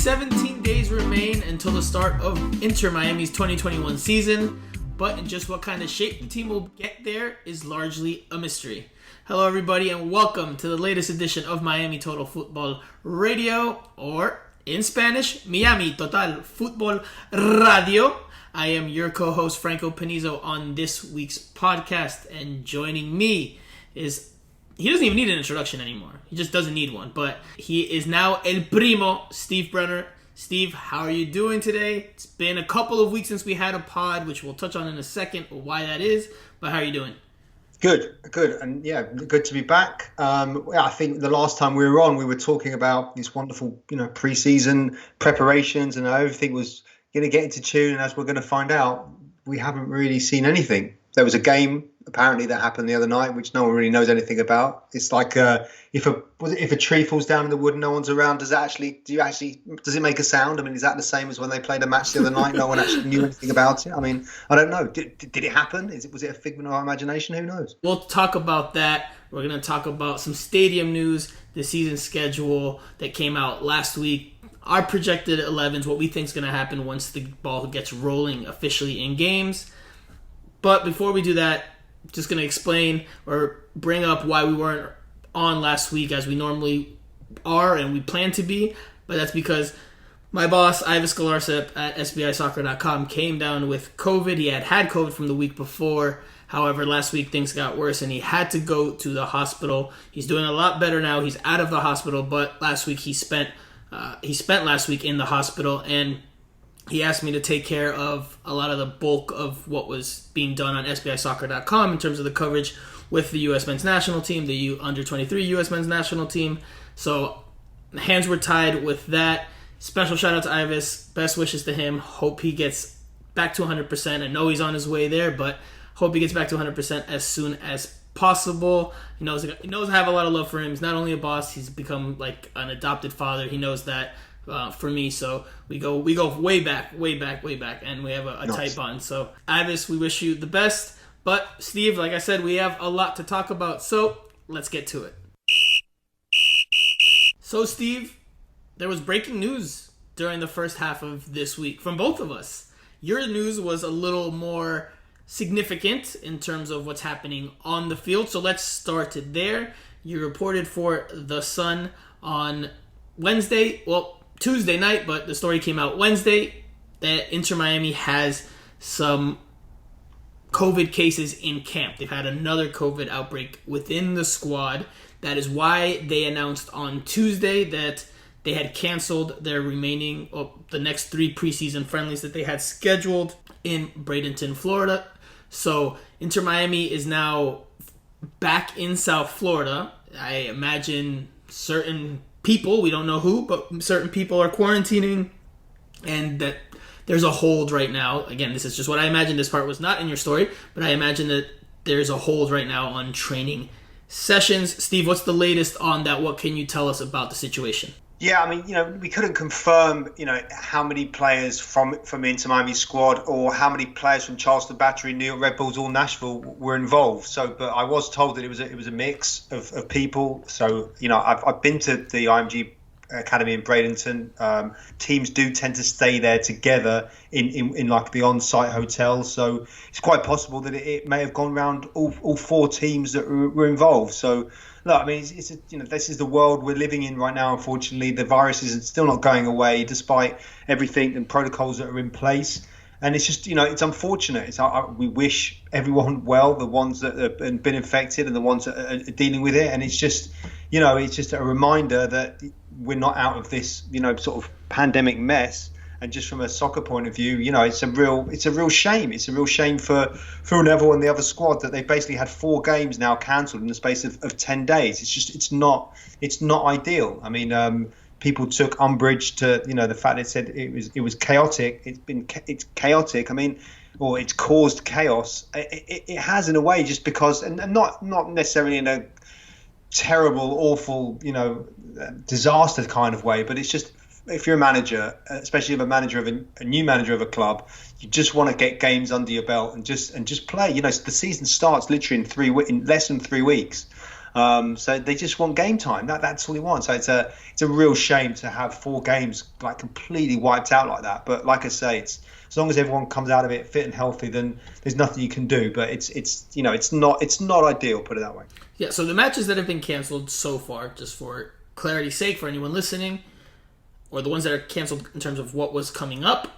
17 days remain until the start of Inter Miami's 2021 season, but in just what kind of shape the team will get there is largely a mystery. Hello everybody and welcome to the latest edition of Miami Total Football Radio, or in Spanish, Miami Total Football Radio. I am your co-host Franco Panizo on this week's podcast, and joining me is, he doesn't even need an introduction anymore. He just doesn't need one, but he is now El Primo, Steve Brenner. Steve, how are you doing today? It's been a couple of weeks since we had a pod, which we'll touch on in a second why that is, but how are you doing? Good, and yeah, good to be back. I think the last time we were on, we were talking about these wonderful, preseason preparations, and everything was going to get into tune. And as we're going to find out, we haven't really seen anything. There was a game apparently that happened the other night, which no one really knows anything about. It's like if a tree falls down in the wood and no one's around, does it make a sound? I mean, is that the same as when they played a match the other night? No one actually knew anything about it. I mean, I don't know. Did it happen? Was it a figment of our imagination? Who knows? We'll talk about that. We're going to talk about some stadium news, the season schedule that came out last week, our projected 11s, what we think is going to happen once the ball gets rolling officially in games. But before we do that, just going to explain or bring up why we weren't on last week as we normally are and we plan to be. But that's because my boss, Ivis Galarcep at SBIsoccer.com, came down with COVID. He had COVID from the week before. However, last week things got worse and he had to go to the hospital. He's doing a lot better now. He's out of the hospital, but last week he spent last week in the hospital, and he asked me to take care of a lot of the bulk of what was being done on SBIsoccer.com in terms of the coverage with the U.S. men's national team, the under-23 U.S. men's national team. So hands were tied with that. Special shout out to Ivis. Best wishes to him. Hope he gets back to 100%. I know he's on his way there, but hope he gets back to 100% as soon as possible. He knows I have a lot of love for him. He's not only a boss, he's become like an adopted father. He knows that. For me, so we go way back, and we have a tight bond. So, Ivis, we wish you the best. But, Steve, like I said, we have a lot to talk about, so let's get to it. So, Steve, there was breaking news during the first half of this week from both of us. Your news was a little more significant in terms of what's happening on the field, so let's start it there. You reported for The Sun on Tuesday night, but the story came out Wednesday that Inter Miami has some COVID cases in camp. They've had another COVID outbreak within the squad. That is why they announced on Tuesday that they had canceled their the next 3 preseason friendlies that they had scheduled in Bradenton, Florida. So Inter Miami is now back in South Florida. I imagine certain people, we don't know who, but certain people are quarantining, and that there's a hold right now. Again, this is just what I imagine. This part was not in your story, but I imagine that there's a hold right now on training sessions. Steve, what's the latest on that? What can you tell us about the situation? Yeah, I mean, we couldn't confirm, how many players from Inter Miami's squad or how many players from Charleston Battery, New York Red Bulls, or Nashville were involved. So, but I was told that it was a mix of people. So, I've been to the IMG Academy in Bradenton. Teams do tend to stay there together in like the on-site hotel. So it's quite possible that it may have gone around all 4 teams that were involved. So, look, I mean, this is the world we're living in right now. Unfortunately, the virus is still not going away despite everything and protocols that are in place. And it's just, it's unfortunate. We wish everyone well, the ones that have been infected and the ones that are dealing with it. And it's just, it's just a reminder that we're not out of this, sort of pandemic mess. And just from a soccer point of view, it's a real shame. It's a real shame for Phil Neville and the other squad that they've basically had 4 games now cancelled in the space of 10 days. It's not ideal. I mean, people took umbrage to the fact it said it was chaotic. It's chaotic. I mean, or it's caused chaos. It has in a way, just because, and not necessarily in a terrible, awful, disaster kind of way, but it's just, if you're a manager, especially if a new manager of a club, you just want to get games under your belt and just play. The season starts literally in less than 3 weeks. So they just want game time. That's all they want. So it's a real shame to have 4 games like completely wiped out like that. But like I say, it's as long as everyone comes out of it fit and healthy, then there's nothing you can do. But it's not ideal. Put it that way. Yeah. So the matches that have been canceled so far, just for clarity's sake, for anyone listening, or the ones that are canceled in terms of what was coming up,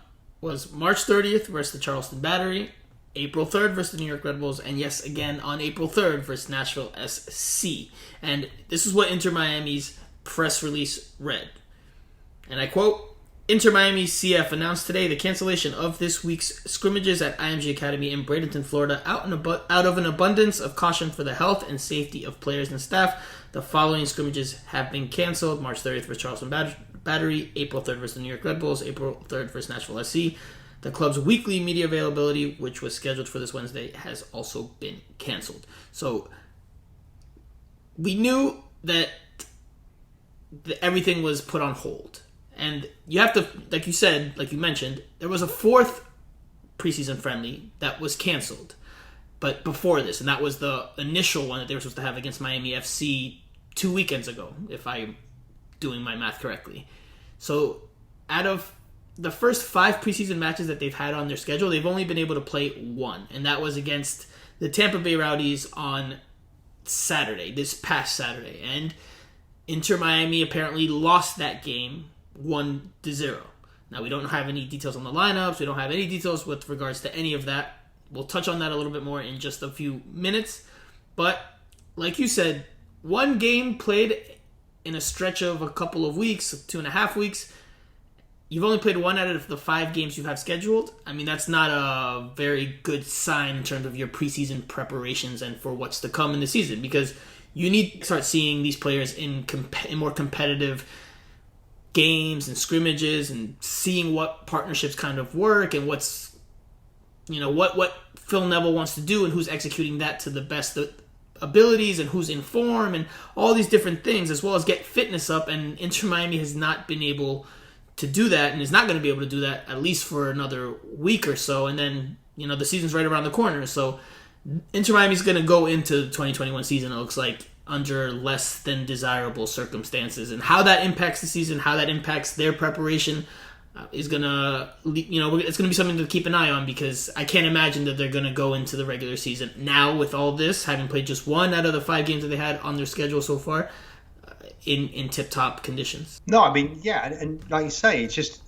was March 30th versus the Charleston Battery, April 3rd versus the New York Red Bulls, and yes, again on April 3rd versus Nashville SC. And this is what Inter Miami's press release read. And I quote, Inter Miami CF announced today the cancellation of this week's scrimmages at IMG Academy in Bradenton, Florida, out of an abundance of caution for the health and safety of players and staff. The following scrimmages have been canceled: March 30th versus Charleston Battery, April 3rd versus the New York Red Bulls, April 3rd versus Nashville SC. The club's weekly media availability, which was scheduled for this Wednesday, has also been canceled. So we knew that everything was put on hold. And you have to, like you said, like you mentioned, there was a 4th preseason friendly that was canceled. But before this, and that was the initial one that they were supposed to have against Miami FC 2 weekends ago, if I'm doing my math correctly. So out of the first 5 preseason matches that they've had on their schedule, they've only been able to play 1. And that was against the Tampa Bay Rowdies on Saturday, this past Saturday. And Inter Miami apparently lost that game 1-0. Now, we don't have any details on the lineups. We don't have any details with regards to any of that. We'll touch on that a little bit more in just a few minutes. But like you said, 1 game played in a stretch of a couple of weeks, 2.5 weeks. You've only played 1 out of the 5 games you have scheduled. I mean, that's not a very good sign in terms of your preseason preparations and for what's to come in the season, because you need to start seeing these players in more competitive games and scrimmages and seeing what partnerships kind of work and what's, what Phil Neville wants to do and who's executing that to the best abilities and who's in form and all these different things, as well as get fitness up. And Inter Miami has not been able to do that and is not going to be able to do that at least for another week or so. And then, the season's right around the corner. So Inter Miami's going to go into the 2021 season, it looks like, under less than desirable circumstances. And how that impacts the season, how that impacts their preparation is going to, it's going to be something to keep an eye on, because I can't imagine that they're going to go into the regular season now with all this, having played just 1 out of the 5 games that they had on their schedule so far, in tip-top conditions. No, I mean, yeah, and like you say, it's just,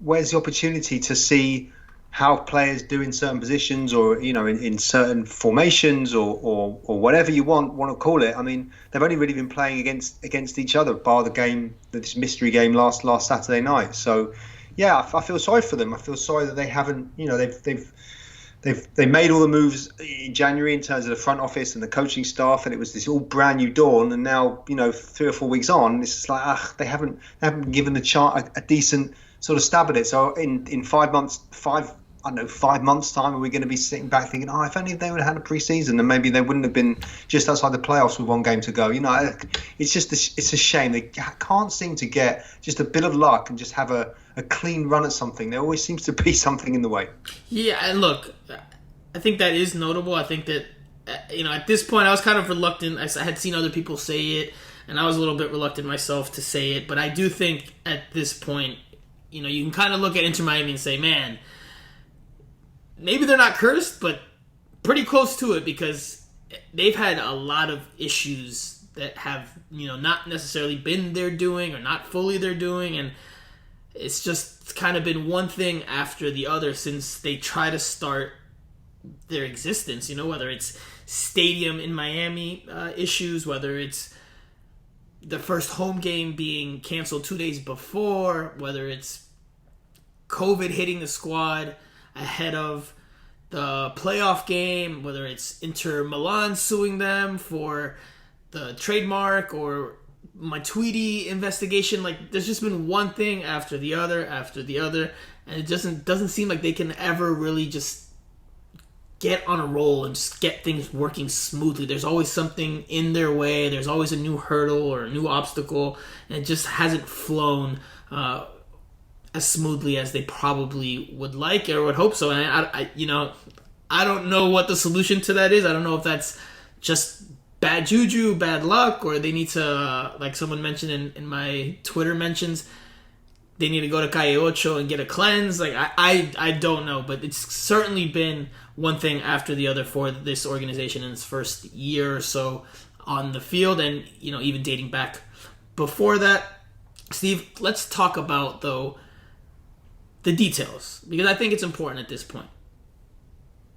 where's the opportunity to see how players do in certain positions, or in certain formations, or whatever you want to call it. I mean, they've only really been playing against each other, bar the game, this mystery game last Saturday night. So yeah, I feel sorry for them. I feel sorry that they haven't, they made all the moves in January in terms of the front office and the coaching staff, and it was this all brand new dawn. And now 3 or 4 weeks on, it's like they haven't given the a decent sort of stab at it. So in 5 months time, are we going to be sitting back thinking, if only they would have had a pre-season, and maybe they wouldn't have been just outside the playoffs with 1 game to go. It's just it's a shame they can't seem to get just a bit of luck and just have a clean run at something. There always seems to be something in the way. Yeah, and look, I think that is notable. I think that at this point I was kind of reluctant. I had seen other people say it, and I was a little bit reluctant myself to say it. But I do think at this point, you can kind of look at Inter Miami and say, man, maybe they're not cursed, but pretty close to it, because they've had a lot of issues that have, not necessarily been their doing or not fully their doing. And it's just kind of been one thing after the other since they try to start their existence, whether it's stadium in Miami issues, whether it's the first home game being canceled 2 days before, whether it's COVID hitting the squad ahead of the playoff game, whether it's Inter Milan suing them for the trademark or my Tweety investigation. Like, there's just been one thing after the other, and it doesn't seem like they can ever really just get on a roll and just get things working smoothly. There's always something in their way. There's always a new hurdle or a new obstacle, and it just hasn't flown as smoothly as they probably would like or would hope so. And I don't know what the solution to that is. I don't know if that's just bad juju, bad luck, or they need to, like someone mentioned in my Twitter mentions, they need to go to Calle Ocho and get a cleanse. Like, I don't know, but it's certainly been one thing after the other for this organization in its first year or so on the field, and, you know, even dating back before that. Steve, let's talk about, though, the details, because I think it's important at this point.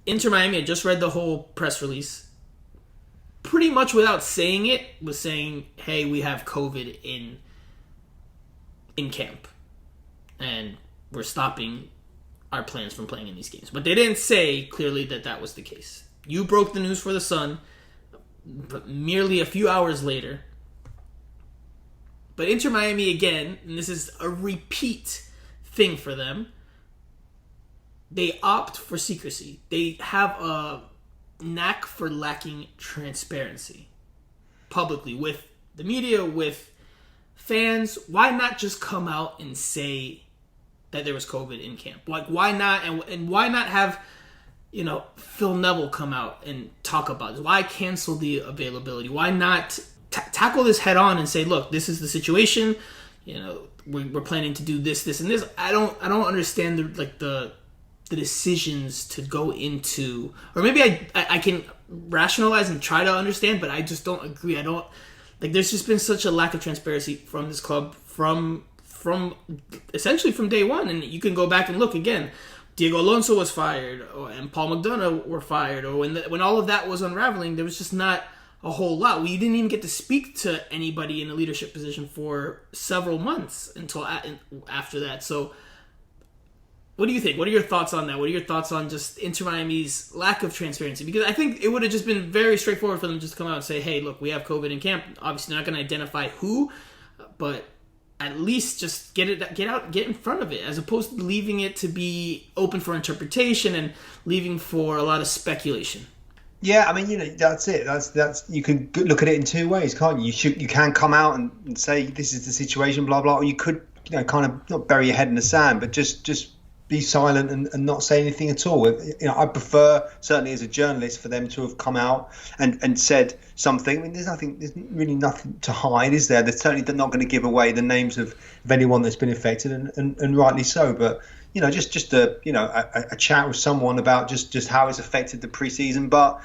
Inter Miami, I just read the whole press release, pretty much without saying it, was saying, hey, we have COVID in camp, and we're stopping our plans from playing in these games. But they didn't say clearly that was the case. You broke the news for the Sun, but merely a few hours later. But Inter Miami, again, and this is a repeat thing for them, they opt for secrecy. They have a knack for lacking transparency publicly with the media, with fans. Why not just come out and say that there was COVID in camp? Like, why not? And why not have, you know, Phil Neville come out and talk about this? Why cancel the availability? Why not tackle this head on and say, look, this is the situation. You know, we're planning to do this, and this. I don't understand the decisions to go into, or maybe I can rationalize and try to understand, but I just don't agree. I don't, like, there's just been such a lack of transparency from this club from essentially from day one. And you can go back and look again. Diego Alonso was fired, and Paul McDonough were fired, or when all of that was unraveling, there was just not a whole lot. We didn't even get to speak to anybody in a leadership position for several months until after that. So what do you think? What are your thoughts on that? What are your thoughts on just Inter Miami's lack of transparency? Because I think it would have just been very straightforward for them just to come out and say, hey, look, we have COVID in camp. Obviously, they're not going to identify who, but at least just get in front of it, as opposed to leaving it to be open for interpretation and leaving for a lot of speculation. Yeah, I mean, you know, that's it. That's you can look at it in two ways, can't you? You can come out and say this is the situation, blah blah, or you could, you know, kind of not bury your head in the sand, but just be silent and not say anything at all. You know, I prefer, certainly as a journalist, for them to have come out and said something. I mean, there's really nothing to hide, is there? They're certainly not going to give away the names of anyone that's been affected, and rightly so. But, you know, just a chat with someone about just how it's affected the preseason. But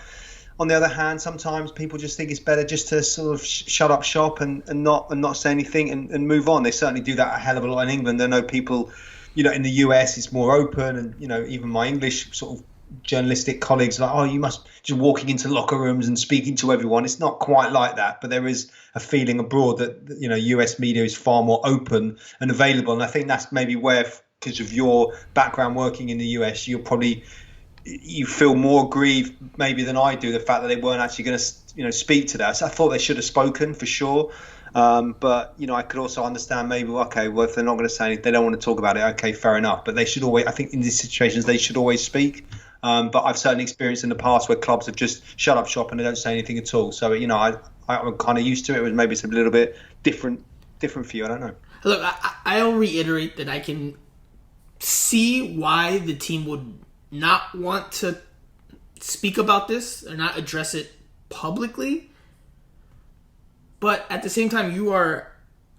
on the other hand, sometimes people just think it's better just to sort of shut up shop and not say anything and move on. They certainly do that a hell of a lot in England. I know people, you know, in the US it's more open, and, you know, even my English sort of journalistic colleagues are like, oh, you must just walking into locker rooms and speaking to everyone. It's not quite like that, but there is a feeling abroad that, you know, US media is far more open and available. And I think that's maybe where, because of your background working in the US, you feel more aggrieved maybe than I do, the fact that they weren't actually going to, you know, speak to that. So I thought they should have spoken for sure. But, you know, I could also understand maybe, okay, well, if they're not going to say anything, they don't want to talk about it, okay, fair enough. But they should always, I think in these situations, they should always speak. But I've certainly experienced in the past where clubs have just shut up shop and they don't say anything at all. So, you know, I'm kind of used to it. Maybe it's a little bit different for you. I don't know. Look, I'll reiterate that I can see why the team would not want to speak about this or not address it publicly. But at the same time, you are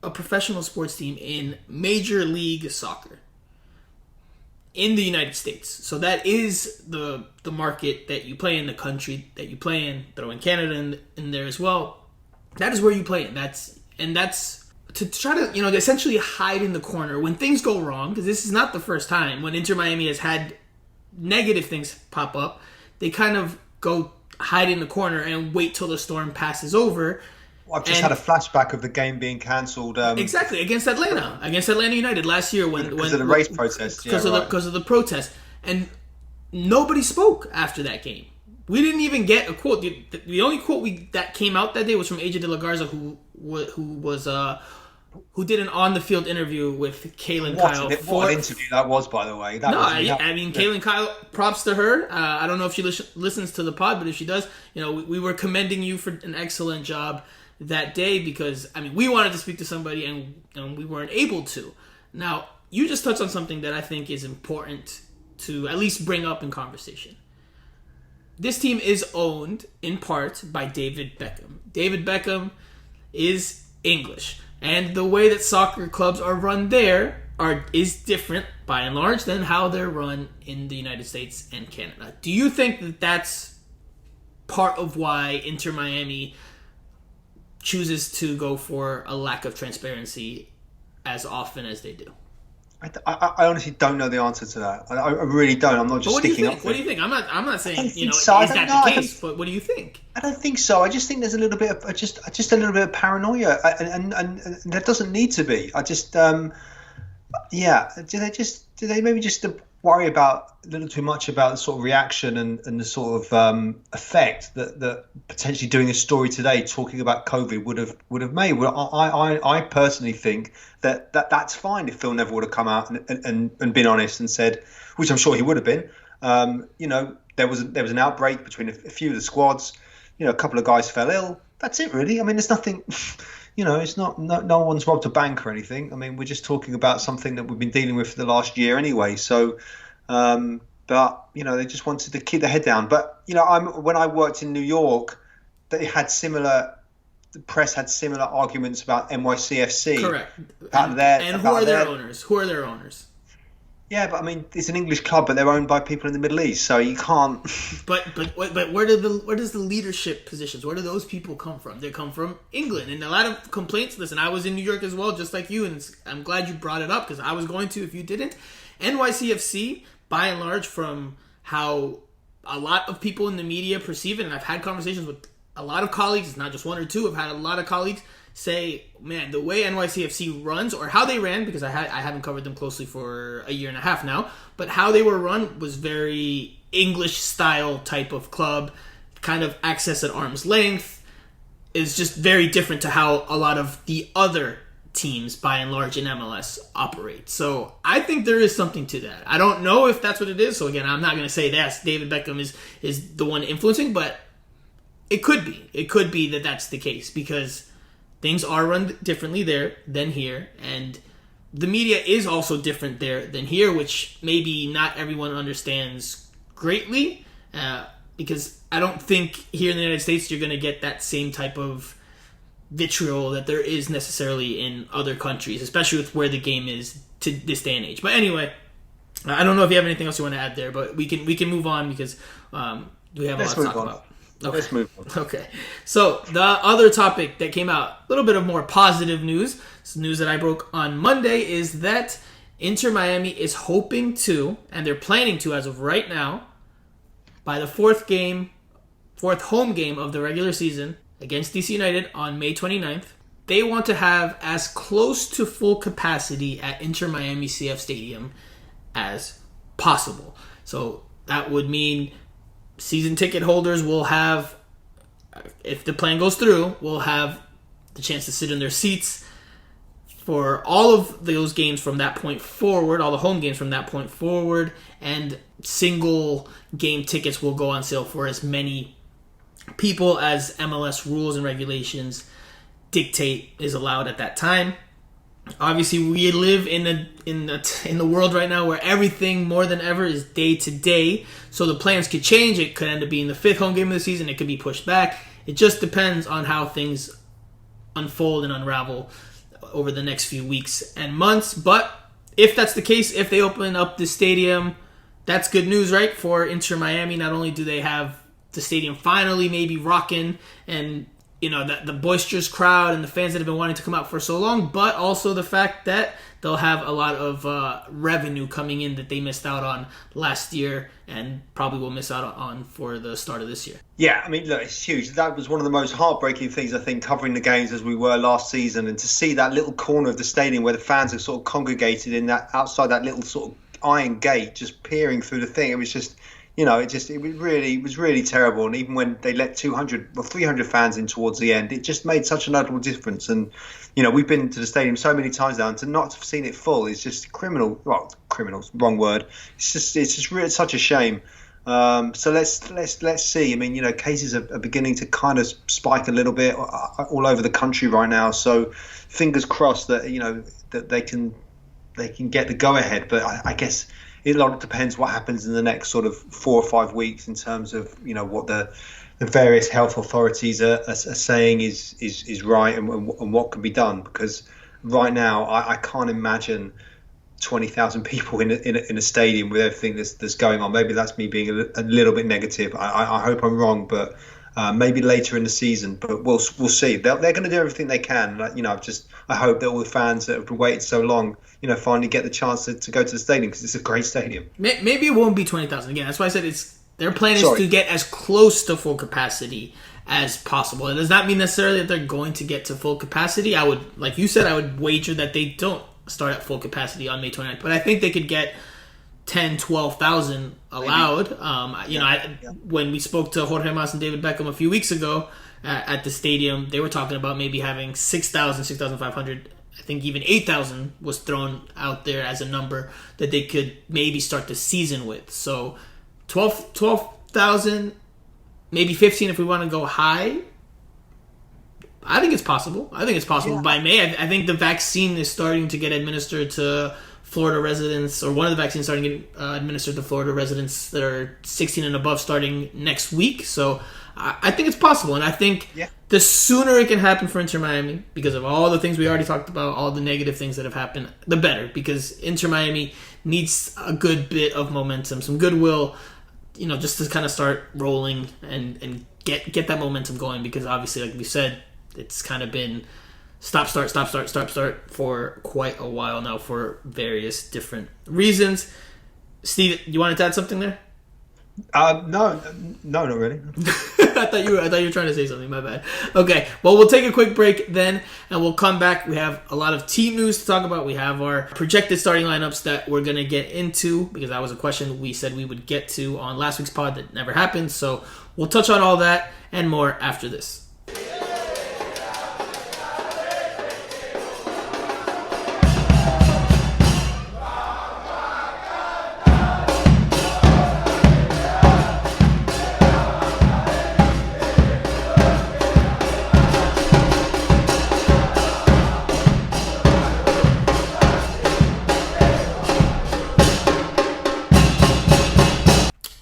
a professional sports team in Major League Soccer in the United States. So that is the market that you play in, the country that you play in. Throw in Canada in there as well. That is where you play in. That's to try to, you know, essentially hide in the corner when things go wrong, because this is not the first time when Inter Miami has had negative things pop up. They kind of go hide in the corner and wait till the storm passes over. I've just had a flashback of the game being cancelled. Exactly, against Atlanta United last year because of the race protest. Because of the protest, and nobody spoke after that game. We didn't even get a quote. The only quote that came out that day was from AJ De La Garza, who did an on the field interview with Kaylen Kyle. What an interview that was, by the way. Kaylen Kyle, props to her. I don't know if she listens to the pod, but if she does, you know, we were commending you for an excellent job that day, because, I mean, we wanted to speak to somebody and we weren't able to. Now, you just touched on something that I think is important to at least bring up in conversation. this team is owned in part by David Beckham. David Beckham is English, and the way that soccer clubs are run there is different by and large than how they're run in the United States and Canada. Do you think that that's part of why Inter Miami chooses to go for a lack of transparency as often as they do? I honestly don't know the answer to that. I really don't. I'm not just sticking up for it. What do you think? I'm not saying, is so. that the case, but what do you think? I don't think so. I just think there's a little bit of just a little bit of paranoia, and there doesn't need to be. I just do they maybe just worry about a little too much about the sort of reaction and the sort of effect that potentially doing a story today talking about COVID would have made. Well, I personally think that's fine if Phil Neville would have come out and been honest and said, which I'm sure he would have been. There was an outbreak between a few of the squads. A couple of guys fell ill. That's it, really. I mean, there's nothing. It's not no one's robbed a bank or anything. I mean, we're just talking about something that we've been dealing with for the last year anyway. So, but they just wanted to keep their head down. But when I worked in New York, they had similar. The press had similar arguments about NYCFC. Correct. Who are their owners? Who are their owners? Yeah, but I mean, it's an English club, but they're owned by people in the Middle East, so you can't. But where does the leadership positions? Where do those people come from? They come from England, and a lot of complaints. Listen, I was in New York as well, just like you, and I'm glad you brought it up because I was going to if you didn't. NYCFC, by and large, from how a lot of people in the media perceive it, and I've had conversations with a lot of colleagues. It's not just one or two. I've had a lot of colleagues say, man, the way NYCFC runs, or how they ran, because I haven't covered them closely for a year and a half now, but how they were run was very English style type of club, kind of access at arm's length, is just very different to how a lot of the other teams, by and large, in MLS operate. So I think there is something to that. I don't know if that's what it is. So again, I'm not going to say that David Beckham is the one influencing, but it could be. It could be that that's the case because things are run differently there than here, and the media is also different there than here, which maybe not everyone understands greatly, because I don't think here in the United States you're going to get that same type of vitriol that there is necessarily in other countries, especially with where the game is to this day and age. But anyway, I don't know if you have anything else you want to add there, but we can move on because we have a lot to talk about. Okay. Let's move on. Okay. So the other topic that came out, a little bit of more positive news, it's news that I broke on Monday, is that Inter Miami is hoping to, and they're planning to as of right now, by the fourth home game of the regular season against DC United on May 29th, they want to have as close to full capacity at Inter Miami CF Stadium as possible. So that would mean season ticket holders will have, if the plan goes through, will have the chance to sit in their seats for all of those games from that point forward, all the home games from that point forward, and single game tickets will go on sale for as many people as MLS rules and regulations dictate is allowed at that time. Obviously, we live in the world right now where everything more than ever is day to day. So the plans could change. It could end up being the fifth home game of the season. It could be pushed back. It just depends on how things unfold and unravel over the next few weeks and months. But if that's the case, if they open up the stadium, that's good news, right? For Inter Miami, not only do they have the stadium finally maybe rocking and the boisterous crowd and the fans that have been wanting to come out for so long, but also the fact that they'll have a lot of revenue coming in that they missed out on last year and probably will miss out on for the start of this year. Yeah, I mean, look, it's huge. That was one of the most heartbreaking things, I think, covering the games as we were last season, and to see that little corner of the stadium where the fans are sort of congregated in that outside that little sort of iron gate, just peering through the thing. It was just, it was really terrible. And even when they let 200 or 300 fans in towards the end, it just made such a notable difference. And, we've been to the stadium so many times now, and to not have seen it full is just criminal. Well, criminal's wrong word. It's just really such a shame. So let's see. I mean, cases are beginning to kind of spike a little bit all over the country right now. So fingers crossed that that they can get the go ahead. But I guess it a lot depends what happens in the next sort of 4 or 5 weeks in terms of what the various health authorities are saying is right and what can be done. Because right now I can't imagine 20,000 people in a stadium with everything that's going on. Maybe that's me being a little bit negative. I hope I'm wrong, but maybe later in the season. But we'll see. They're going to do everything they can. I hope that all the fans that have waited so long, finally get the chance to go to the stadium, because it's a great stadium. Maybe it won't be 20,000 again. That's why I said their plan is to get as close to full capacity as possible. It does not mean necessarily that they're going to get to full capacity. I would, like you said, I would wager that they don't start at full capacity on May 29th. But I think they could get 10, 12,000 allowed. When we spoke to Jorge Mas and David Beckham a few weeks ago at the stadium, they were talking about maybe having 6,000, 6,500. I think even 8,000 was thrown out there as a number that they could maybe start the season with. So 12,000, maybe 15 if we want to go high. I think it's possible. By May. I think the vaccine is starting to get administered to Florida residents, or one of the vaccines starting to get administered to Florida residents that are 16 and above starting next week. So I think it's possible. And I think the sooner it can happen for Inter Miami, because of all the things we already talked about, all the negative things that have happened, the better. Because Inter Miami needs a good bit of momentum, some goodwill, just to kind of start rolling and get that momentum going. Because obviously, like we said, it's kind of been stop, start for quite a while now for various different reasons. Steve, you wanted to add something there? No, not really. I thought you were trying to say something. My bad. Okay, well, we'll take a quick break then, and we'll come back. We have a lot of team news to talk about. We have our projected starting lineups that we're going to get into, because that was a question we said we would get to on last week's pod that never happened. So we'll touch on all that and more after this.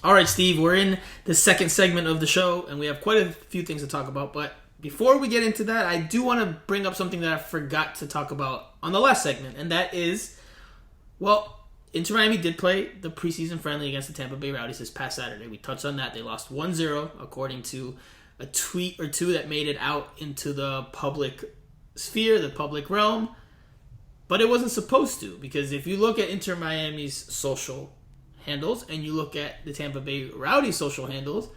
All right, Steve, we're in the second segment of the show, and we have quite a few things to talk about. But before we get into that, I do want to bring up something that I forgot to talk about on the last segment, and that is, Inter Miami did play the preseason friendly against the Tampa Bay Rowdies this past Saturday. We touched on that. They lost 1-0, according to a tweet or two that made it out into the public sphere, the public realm. But it wasn't supposed to, because if you look at Inter Miami's social handles and you look at the Tampa Bay Rowdy social handles,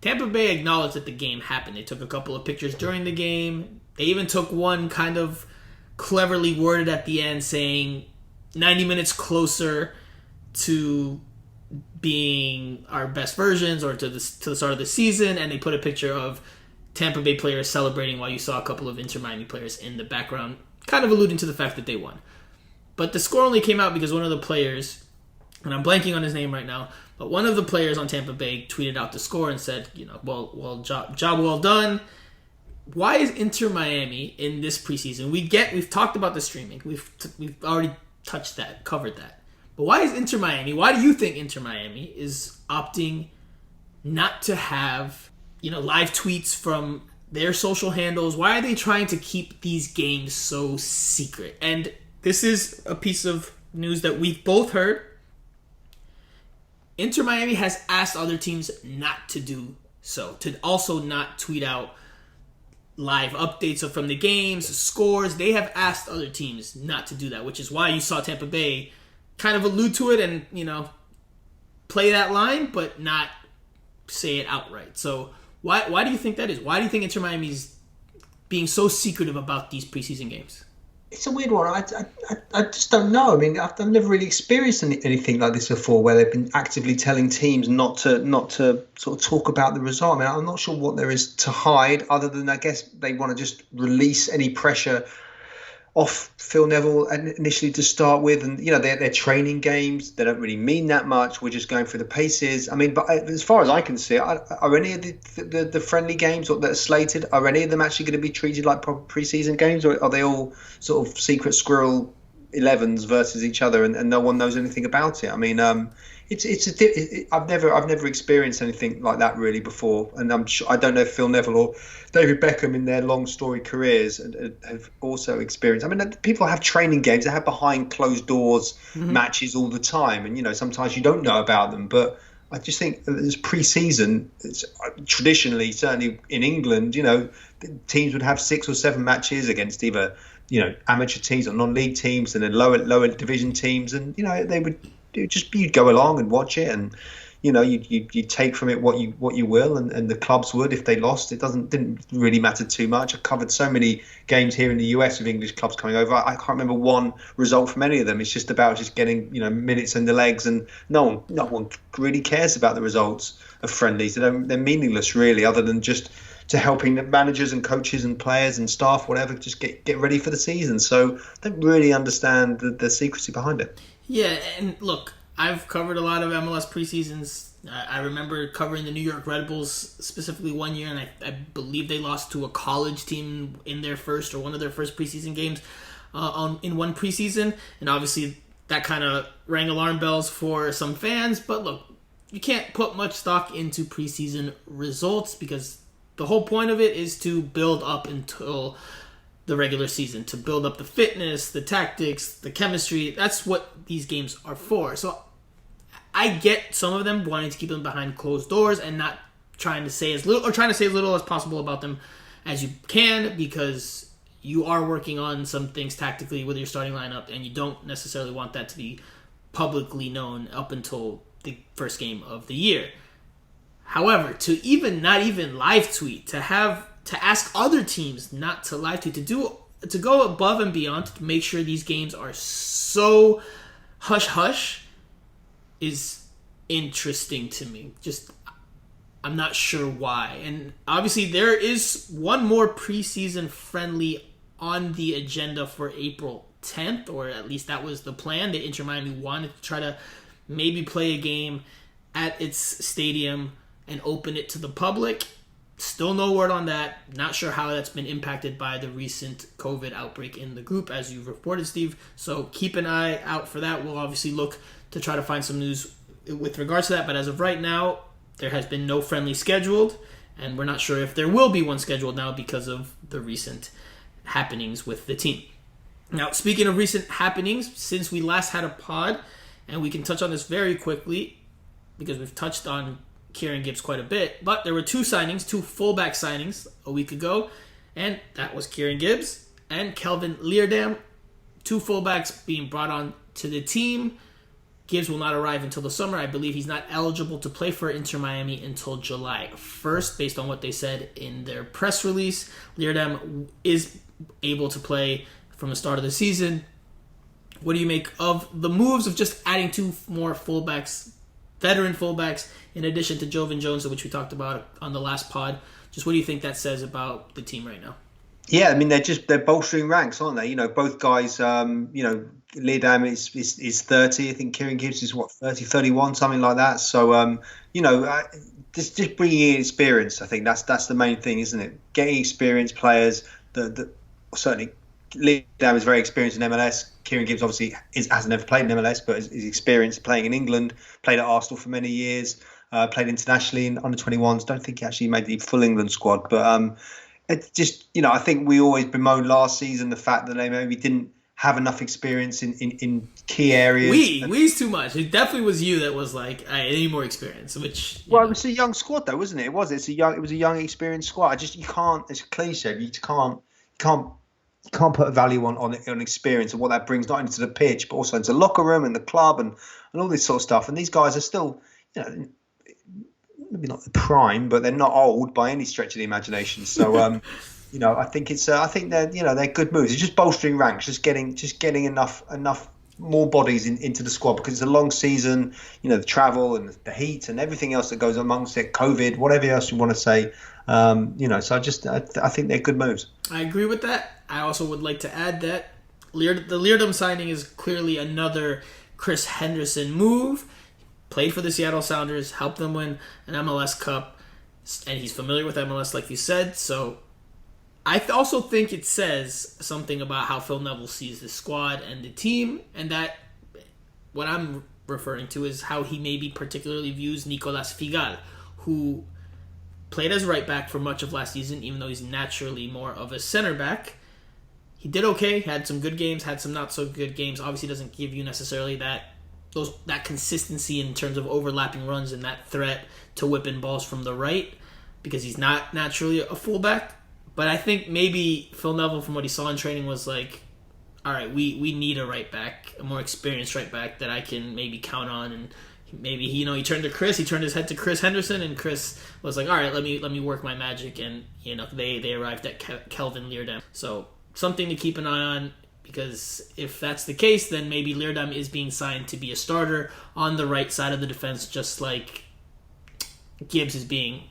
Tampa Bay acknowledged that the game happened. They took a couple of pictures during the game. They even took one kind of cleverly worded at the end saying 90 minutes closer to being our best versions, or to the start of the season, and they put a picture of Tampa Bay players celebrating while you saw a couple of Inter Miami players in the background, kind of alluding to the fact that they won. But the score only came out because one of the players, and I'm blanking on his name right now, but one of the players on Tampa Bay tweeted out the score and said, job well done. Why is Inter Miami in this preseason? We've talked about the streaming. We've already touched that, covered that. But why is Inter Miami? Why do you think Inter Miami is opting not to have, live tweets from their social handles? Why are they trying to keep these games so secret? And this is a piece of news that we've both heard. Inter Miami has asked other teams not to do so, to also not tweet out live updates from the games, scores. They have asked other teams not to do that, which is why you saw Tampa Bay kind of allude to it and, play that line, but not say it outright. So why do you think that is? Why do you think Inter Miami's being so secretive about these preseason games? It's a weird one. I just don't know. I mean, I've never really experienced anything like this before, where they've been actively telling teams not to sort of talk about the result. I mean, I'm not sure what there is to hide, other than I guess they want to just release any pressure off Phil Neville initially to start with, and they're training games. They don't really mean that much. We're just going through the paces. I mean, but as far as I can see, are any of the friendly games that are slated, are any of them actually going to be treated like proper preseason games, or are they all sort of secret squirrel 11s versus each other, and no one knows anything about it. I mean, I've never experienced anything like that really before, and I don't know if Phil Neville or David Beckham in their long storied careers have also experienced. I mean, people have training games, they have behind closed doors matches all the time, and sometimes you don't know about them, but I just think as pre-season, it's traditionally, certainly in England, teams would have 6 or 7 matches against either amateur teams or non-league teams, and then lower division teams, and you'd go along and watch it, and you take from it what you will, and the clubs would if they lost. It didn't really matter too much. I covered so many games here in the US with English clubs coming over. I can't remember one result from any of them. It's just about getting minutes in the legs, and no one really cares about the results of friendlies. They're meaningless really, other than just to helping the managers and coaches and players and staff, whatever, just get ready for the season. So I don't really understand the secrecy behind it. Yeah, and look, I've covered a lot of MLS preseasons. I remember covering the New York Red Bulls specifically one year, and I believe they lost to a college team in their first or one of their first preseason games in one preseason. And obviously that kind of rang alarm bells for some fans. But look, you can't put much stock into preseason results because the whole point of it is to build up until the regular season, to build up the fitness, the tactics, the chemistry. That's what these games are for. So I get some of them wanting to keep them behind closed doors and not trying to say as little as possible about them as you can, because you are working on some things tactically with your starting lineup, and you don't necessarily want that to be publicly known up until the first game of the year. However, to not even live tweet, to ask other teams not to live tweet, to go above and beyond to make sure these games are so hush-hush is interesting to me. I'm not sure why. And obviously there is one more preseason friendly on the agenda for April 10th, or at least that was the plan. The Inter Miami wanted to try to maybe play a game at its stadium and open it to the public. Still no word on that. Not sure how that's been impacted by the recent COVID outbreak in the group, as you reported, Steve. So keep an eye out for that. We'll obviously look to try to find some news with regards to that. But as of right now, there has been no friendly scheduled, and we're not sure if there will be one scheduled now because of the recent happenings with the team. Now, speaking of recent happenings, since we last had a pod, and we can touch on this very quickly because we've touched on Kieran Gibbs quite a bit, but there were two fullback signings a week ago, and that was Kieran Gibbs and Kelvin Lear, two fullbacks being brought on to the team. Gibbs will not arrive until the summer. I believe he's not eligible to play for Inter Miami until July 1st, based on what they said in their press release. Lear is able to play from the start of the season. What do you make of the moves of just adding two more fullbacks, veteran fullbacks, in addition to Jovan Jones, which we talked about on the last pod? Just what do you think that says about the team right now? Yeah, I mean, they're bolstering ranks, aren't they? Both guys, Lear is 30. I think Kieran Gibbs is 30, 31, something like that. So, just bringing in experience. I think that's the main thing, isn't it? Getting experienced players. Certainly, Lear is very experienced in MLS. Kieran Gibbs obviously hasn't never played in MLS, but is experienced playing in England. Played at Arsenal for many years. Played internationally in under-21s. Don't think he actually made the full England squad, but it's just, I think we always bemoaned last season the fact that they maybe didn't have enough experience in key areas. We's too much. It definitely was you that was like, I need more experience. Which it was a young squad though, wasn't it? It was a young experienced squad. You can't. It's a cliche. You can't put a value on experience and what that brings, not only to the pitch but also into the locker room and the club and all this sort of stuff. And these guys are still, maybe not the prime, but they're not old by any stretch of the imagination. So, I think they're good moves. It's just bolstering ranks, just getting enough more bodies into the squad, because it's a long season. The travel and the heat and everything else that goes amongst it, COVID, whatever else you want to say. So I think they're good moves. I agree with that. I also would like to add that the Leardom signing is clearly another Chris Henderson move. Played for the Seattle Sounders, helped them win an MLS Cup, and he's familiar with MLS, like you said. So also think it says something about how Phil Neville sees the squad and the team, and that what I'm referring to is how he maybe particularly views Nicolas Figal, who played as right back for much of last season, even though he's naturally more of a center back. He did okay, had some good games, had some not so good games. Obviously doesn't give you necessarily that consistency in terms of overlapping runs and that threat to whip in balls from the right, because he's not naturally a fullback. But I think maybe Phil Neville, from what he saw in training, was like, all right, we need a right back, a more experienced right back that I can maybe count on. And maybe he turned to Chris, he turned his head to Chris Henderson, and Chris was like, all right, let me work my magic. And they arrived at Kelvin Leardam. So something to keep an eye on, because if that's the case, then maybe Leardam is being signed to be a starter on the right side of the defense, just like Gibbs is being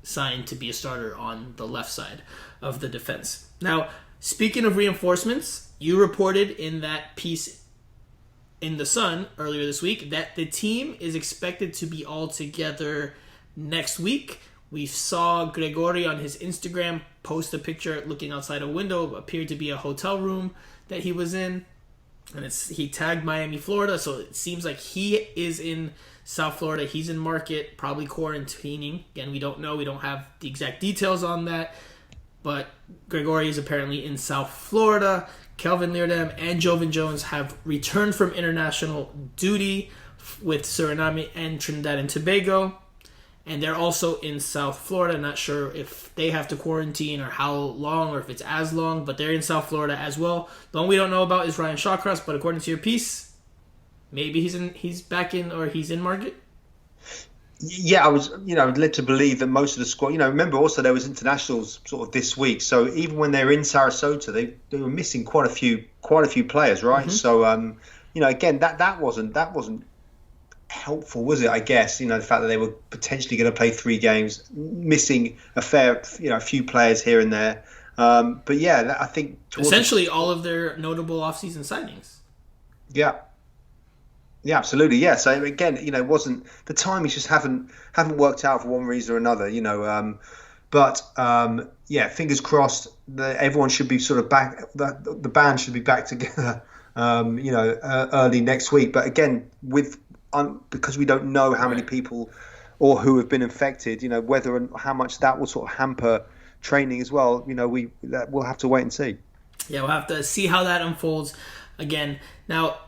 signed to be a starter on the left side of the defense. Now, speaking of reinforcements, you reported in that piece in The Sun earlier this week that the team is expected to be all together next week. We saw Gregory on his Instagram post a picture looking outside a window, appeared to be a hotel room that he was in, and he tagged Miami, Florida, so it seems like he is in South Florida. He's in Market, probably quarantining. Again, we don't know. We don't have the exact details on that, but Gregory is apparently in South Florida. Kelvin Leardam and Jovan Jones have returned from international duty with Suriname and Trinidad and Tobago, and they're also in South Florida. Not sure if they have to quarantine or how long, or if it's as long, but they're in South Florida as well. The one we don't know about is Ryan Shawcross, but according to your piece, maybe he's back in, or he's in Market. Yeah, I was led to believe that most of the squad. Remember also there was internationals sort of this week, so even when they're in Sarasota, they were missing quite a few players, right? Mm-hmm. So again, that wasn't helpful, was it? I guess the fact that they were potentially going to play 3 games, missing a few players here and there. But yeah, I think essentially all of their notable off-season signings. Yeah. Yeah, absolutely. Yeah. So again, it wasn't the timings just haven't worked out for one reason or another. But fingers crossed that everyone should be sort of back. The band should be back together. Early next week. But again, because we don't know how many people or who have been infected, whether and how much that will sort of hamper training as well. We'll have to wait and see. Yeah, we'll have to see how that unfolds. Again, now.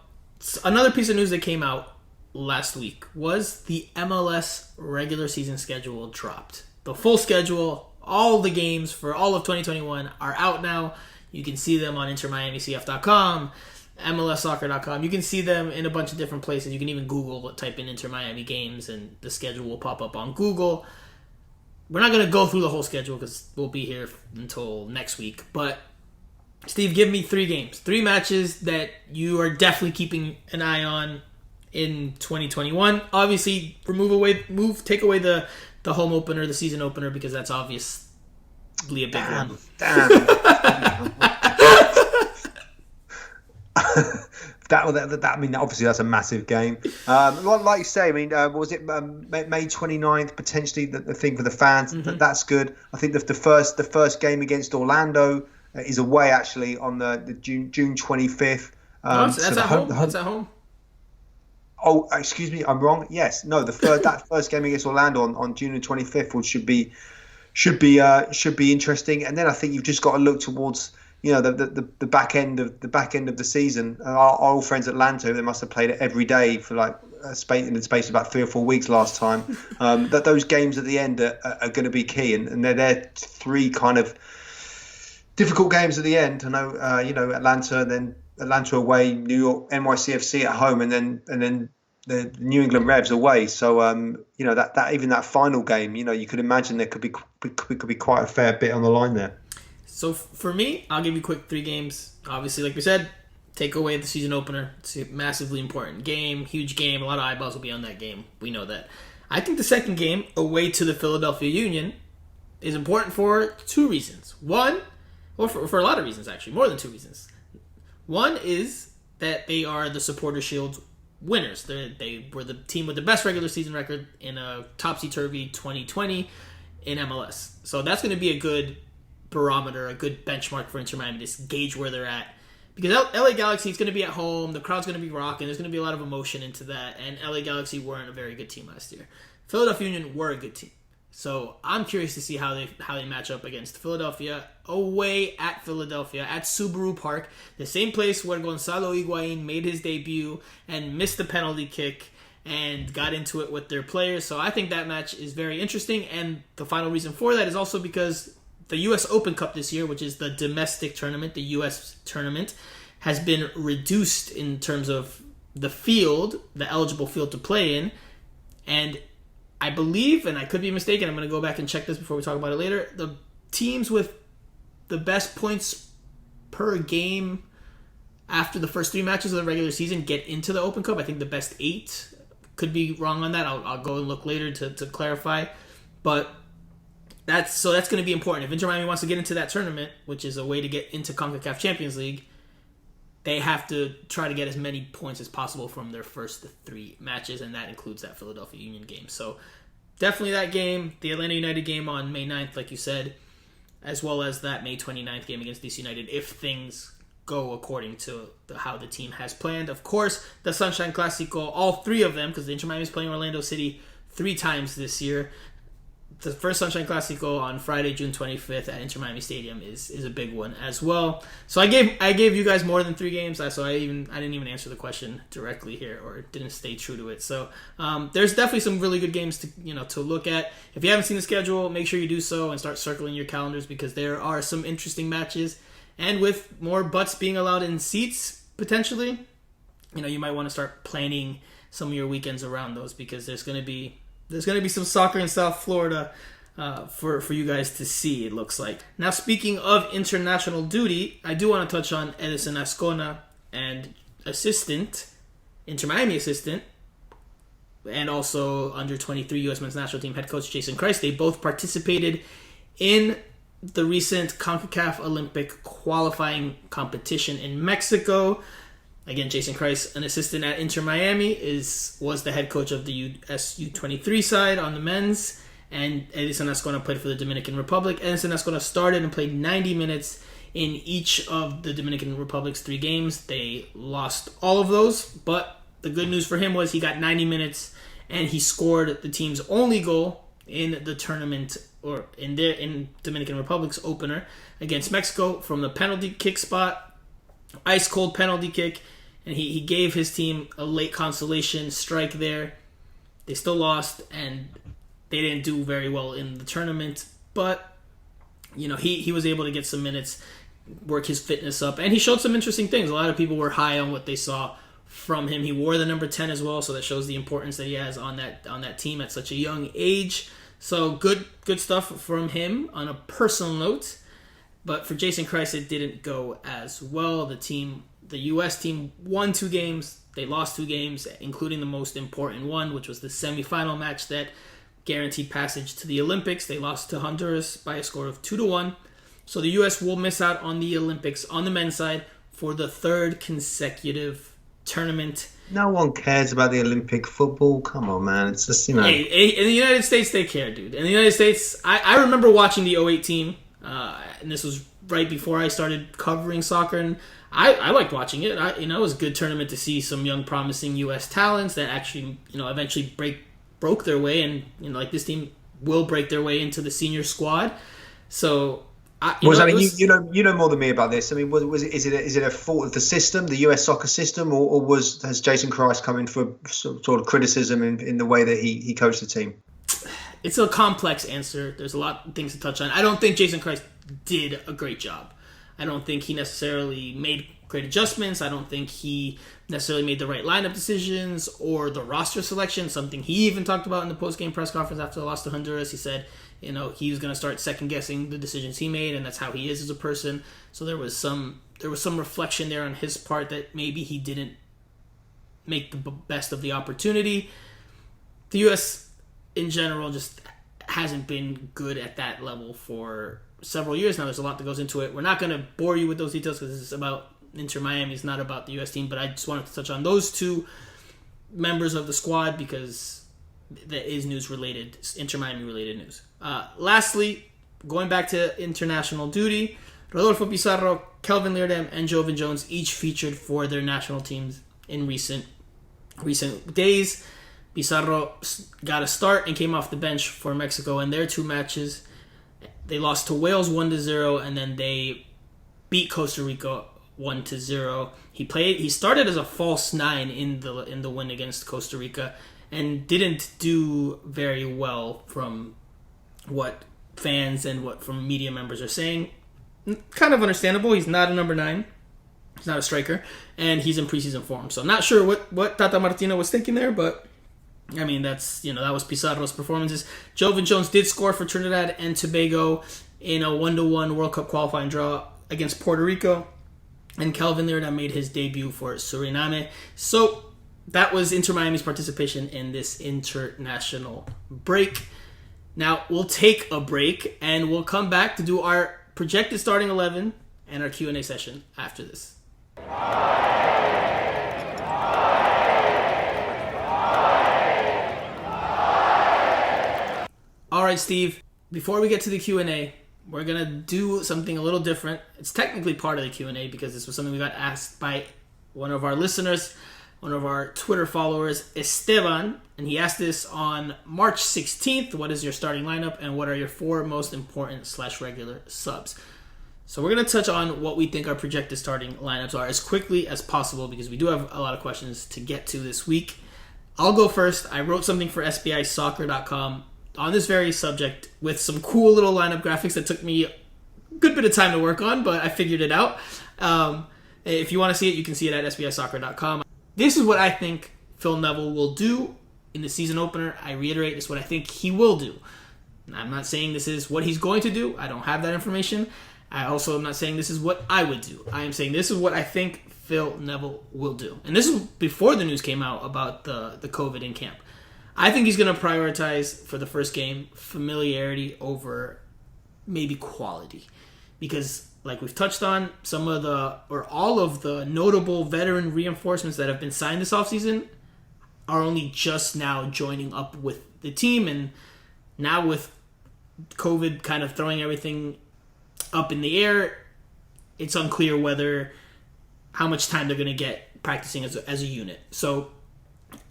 Another piece of news that came out last week was the MLS regular season schedule dropped. The full schedule, all the games for all of 2021 are out now. You can see them on intermiamicf.com, MLSsoccer.com. You can see them in a bunch of different places. You can even type in Inter Miami games, and the schedule will pop up on Google. We're not going to go through the whole schedule because we'll be here until next week, but Steve, give me 3 games, 3 matches that you are definitely keeping an eye on in 2021. Obviously, take away the home opener, the season opener, because that's obviously a big one. Damn. Obviously that's a massive game. Like you say, was it May 29th potentially the thing for the fans? Mm-hmm. That's good. I think the first game against Orlando is away actually on the June 25th. That's at home. That's at home. Oh, excuse me, I'm wrong. Yes, no, that first game against Orlando on June the 25th, which should be interesting. And then I think you've just got to look towards the back end of the season. Our old friends Atlanta, they must have played it every day for like in the space of about 3 or 4 weeks last time. That those games at the end are going to be key, and they're 3 kind of difficult games at the end. I know, Atlanta, then Atlanta away, New York, NYCFC at home, and then the New England Revs away. So that even that final game, you could imagine there could be quite a fair bit on the line there. So for me, I'll give you quick 3 games. Obviously, like we said, take away the season opener. It's a massively important game, huge game. A lot of eyeballs will be on that game. We know that. I think the second game, away to the Philadelphia Union, is important for 2 reasons. One, or for a lot of reasons, actually, more than 2 reasons. One is that they are the Supporter Shield winners. They were the team with the best regular season record in a topsy-turvy 2020 in MLS. So that's going to be a good barometer, a good benchmark for Inter Miami to gauge where they're at. Because LA Galaxy is going to be at home, the crowd's going to be rocking, there's going to be a lot of emotion into that, and LA Galaxy weren't a very good team last year. Philadelphia Union were a good team. So I'm curious to see how they match up against Philadelphia, away at Philadelphia, at Subaru Park, the same place where Gonzalo Higuain made his debut and missed the penalty kick and got into it with their players. So I think that match is very interesting, and the final reason for that is also because the U.S. Open Cup this year, which is the domestic tournament, the U.S. tournament, has been reduced in terms of the field, the eligible field to play in, and I believe, and I could be mistaken, I'm going to go back and check this before we talk about it later, the teams with the best points per game after the first 3 matches of the regular season get into the Open Cup. I think the best 8. Could be wrong on that. I'll go and look later to clarify. But that's going to be important. If Inter Miami wants to get into that tournament, which is a way to get into CONCACAF Champions League, they have to try to get as many points as possible from their first 3 matches, and that includes that Philadelphia Union game. So definitely that game, the Atlanta United game on May 9th, like you said, as well as that May 29th game against DC United, if things go according to how the team has planned. Of course, the Sunshine Classico, all 3 of them, because the Inter Miami is playing Orlando City 3 times this year. The first Sunshine Classico on Friday, June 25th at Inter Miami Stadium is a big one as well. So I gave you guys more than 3 games, so I didn't even answer the question directly here, or didn't stay true to it. So there's definitely some really good games to look at. If you haven't seen the schedule, make sure you do so and start circling your calendars, because there are some interesting matches. And with more butts being allowed in seats potentially, you might want to start planning some of your weekends around those, because there's going to be some soccer in South Florida for you guys to see, it looks like. Now, speaking of international duty, I do want to touch on Edison Ascona and Inter Miami assistant, and also under 23 U.S. men's national team head coach Jason Christ. They both participated in the recent CONCACAF Olympic qualifying competition in Mexico. Again, Jason Christ, an assistant at Inter Miami, was the head coach of the U.S. U23 side on the men's, and Edison Ascona played for the Dominican Republic. Edison Ascona started and played 90 minutes in each of the Dominican Republic's 3 games. They lost all of those, but the good news for him was he got 90 minutes, and he scored the team's only goal in the tournament, or in Dominican Republic's opener against Mexico from the penalty kick spot. Ice cold penalty kick, and he gave his team a late consolation strike there. They still lost, and they didn't do very well in the tournament, but he was able to get some minutes, work his fitness up, and he showed some interesting things. A lot of people were high on what they saw from him. He wore the number 10 as well, so that shows the importance that he has on that team at such a young age. So good stuff from him on a personal note. But for Jason Christ, it didn't go as well. The U.S. team won 2 games. They lost 2 games, including the most important one, which was the semifinal match that guaranteed passage to the Olympics. They lost to Honduras by a score of 2-1. So the U.S. will miss out on the Olympics on the men's side for the 3rd consecutive tournament. No one cares about the Olympic football. Come on, man. It's just, Hey, in the United States, they care, dude. In the United States, I remember watching the 08 team. And this was right before I started covering soccer, and I liked watching it. It was a good tournament to see some young, promising U.S. talents that actually, eventually broke their way, and like this team will break their way into the senior squad. So, you know more than me about this. I mean, is it a fault of the system, the U.S. soccer system, or has Jason Christ come in for sort of criticism in the way that he coached the team? It's a complex answer. There's a lot of things to touch on. I don't think Jason Christ did a great job. I don't think he necessarily made great adjustments. I don't think he necessarily made the right lineup decisions or the roster selection, something he even talked about in the post-game press conference after the loss to Honduras. He said, he was going to start second-guessing the decisions he made, and that's how he is as a person. So there was some reflection there on his part that maybe he didn't make the best of the opportunity. The U.S., in general, just hasn't been good at that level for several years now. There's a lot that goes into it. We're not going to bore you with those details because it's about Inter Miami. It's not about the U.S. team, but I just wanted to touch on those 2 members of the squad because that is news related, Inter Miami related news. Lastly, going back to international duty, Rodolfo Pizarro, Kelvin Lear, and Jovan Jones each featured for their national teams in recent days. Pizarro got a start and came off the bench for Mexico in their 2 matches. They lost to Wales 1-0, and then they beat Costa Rica 1-0. He started as a false 9 in the win against Costa Rica, and didn't do very well from what fans and what from media members are saying. Kind of understandable. He's not a number 9. He's not a striker, and he's in preseason form. So I'm not sure what Tata Martino was thinking there, but I mean, that was Pizarro's performances. Jovan Jones did score for Trinidad and Tobago in a 1-1 World Cup qualifying draw against Puerto Rico. And Kelvin Lear made his debut for Suriname. So that was Inter Miami's participation in this international break. Now we'll take a break and we'll come back to do our projected starting 11 and our Q&A session after this. All right, Steve, before we get to the Q&A, we're going to do something a little different. It's technically part of the Q&A because this was something we got asked by one of our listeners, one of our Twitter followers, Esteban, and he asked this on March 16th. What is your starting lineup and what are your 4 most important /regular subs? So we're going to touch on what we think our projected starting lineups are as quickly as possible because we do have a lot of questions to get to this week. I'll go first. I wrote something for SBIsoccer.com on this very subject with some cool little lineup graphics that took me a good bit of time to work on, but I figured it out. If you want to see it, you can see it at SBIsoccer.com. This is what I think Phil Neville will do in the season opener. I reiterate, this is what I think he will do. I'm not saying this is what he's going to do. I don't have that information. I also am not saying this is what I would do. I am saying this is what I think Phil Neville will do. And this is before the news came out about the COVID in camp. I think he's going to prioritize for the first game familiarity over maybe quality. Because like we've touched on, all of the notable veteran reinforcements that have been signed this offseason are only just now joining up with the team. And now with COVID kind of throwing everything up in the air, it's unclear how much time they're going to get practicing as a unit. So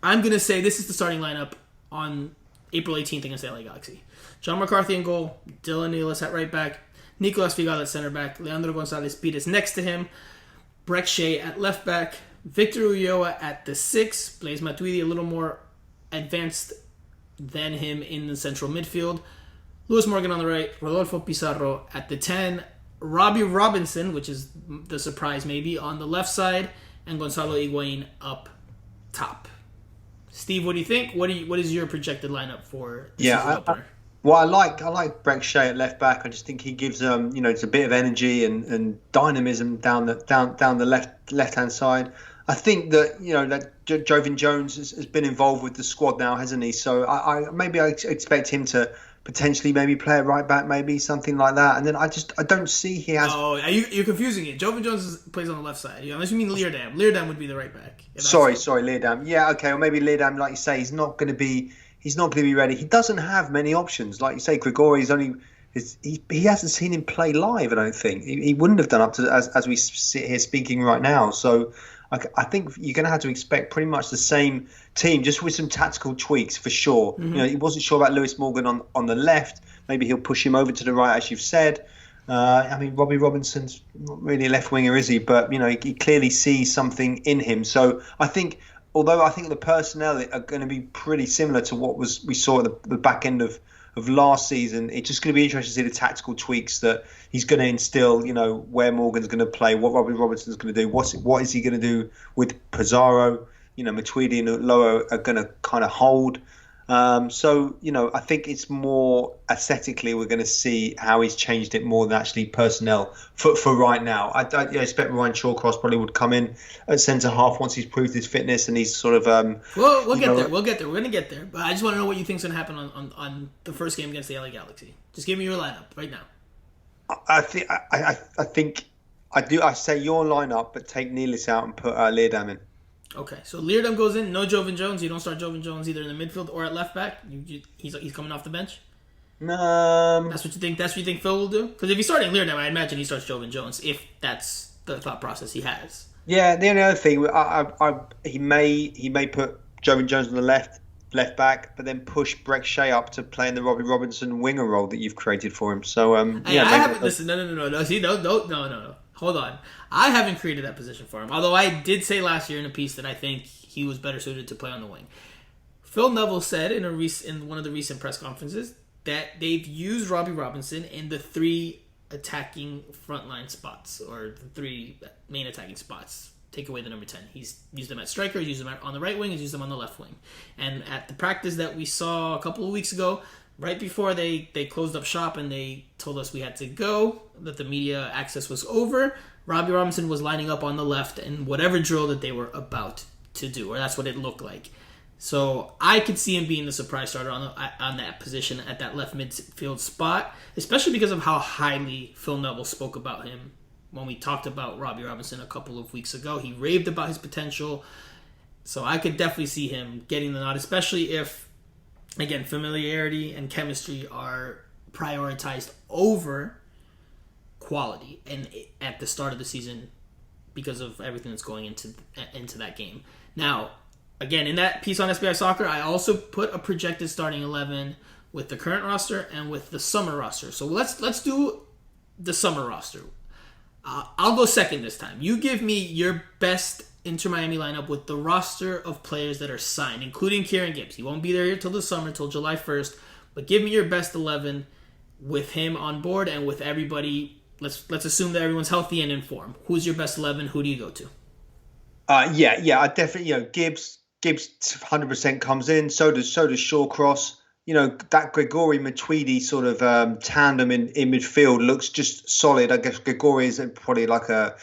I'm going to say this is the starting lineup on April 18th against the LA Galaxy. John McCarthy in goal, Dylan Nealis at right back, Nicolas Figal at center back, Leandro Gonzalez Pires next to him, Breck Shea at left back, Victor Ulloa at the 6, Blaise Matuidi a little more advanced than him in the central midfield, Lewis Morgan on the right, Rodolfo Pizarro at the 10, Robbie Robinson, which is the surprise maybe, on the left side, and Gonzalo Higuain up top. Steve, what do you think? What is your projected lineup for the season opener? I like Breck Shea at left back. I just think he gives it's a bit of energy and dynamism down the left hand side. I think that Jovan Jones has been involved with the squad now, hasn't he? So I expect him to potentially maybe play at right back, maybe something like that. And then I don't see he has. Oh, you're confusing it. Jovan Jones plays on the left side. Unless you mean Lear. Lear would be the right back. Sorry, Lear. Yeah, okay. Or maybe Lear, like you say, he's not going to be ready. He doesn't have many options. Like you say, Grigori he hasn't seen him play live. I don't think he wouldn't have done up to as we sit here speaking right now. So I think you're going to have to expect pretty much the same team, just with some tactical tweaks for sure. Mm-hmm. He wasn't sure about Lewis Morgan on the left. Maybe he'll push him over to the right, as you've said. Robbie Robinson's not really a left winger, is he? But he clearly sees something in him. So I think, although I think the personnel are going to be pretty similar to what we saw at the back end of last season, it's just going to be interesting to see the tactical tweaks that he's going to instill. Where Morgan's going to play, what Robbie Robinson's going to do, what is he going to do with Pizarro? Matuidi and Ulloa are going to kind of hold. I think it's more aesthetically we're going to see how he's changed it more than actually personnel for right now. I expect Ryan Shawcross probably would come in at centre half once he's proved his fitness and he's sort of. We'll get there. We're going to get there. But I just want to know what you think's going to happen on the first game against the LA Galaxy. Just give me your lineup right now. I think I do. I say your lineup, but take Nealis out and put Leardam in. Okay, so Leardam goes in. No Jovan Jones. You don't start Jovan Jones either in the midfield or at left back. He's coming off the bench. That's what you think. That's what you think Phil will do. Because if he's starting Lear now, I imagine he starts Jovan Jones. If that's the thought process he has. Yeah, the only other thing, he may put Jovan Jones on the left back, but then push Breck Shea up to play in the Robbie Robinson winger role that you've created for him. So I haven't. Listen, no. See, no. Hold on. I haven't created that position for him. Although I did say last year in a piece that I think he was better suited to play on the wing. Phil Neville said in one of the recent press conferences that they've used Robbie Robinson in the 3 attacking frontline spots, or the 3 main attacking spots. Take away the number 10. He's used them at striker, he's used them on the right wing, he's used them on the left wing. And at the practice that we saw a couple of weeks ago, right before they closed up shop and they told us we had to go, that the media access was over, Robbie Robinson was lining up on the left in whatever drill that they were about to do, or that's what it looked like. So I could see him being the surprise starter on that position at that left midfield spot, especially because of how highly Phil Neville spoke about him when we talked about Robbie Robinson a couple of weeks ago. He raved about his potential. So I could definitely see him getting the nod, especially if, again, familiarity and chemistry are prioritized over quality and at the start of the season because of everything that's going into that game. Now, again, in that piece on SBI Soccer, I also put a projected starting 11 with the current roster and with the summer roster. So let's do the summer roster. I'll go second this time. You give me your best Inter Miami lineup with the roster of players that are signed, including Kieran Gibbs. He won't be there till the summer, till July 1st. But give me your best 11 with him on board and with everybody. Let's assume that everyone's healthy and in form. Who's your best 11? Who do you go to? I definitely, Gibbs 100% comes in. So does Shawcross. That Gregori Matuidi sort of tandem in midfield looks just solid. I guess Gregori is probably like a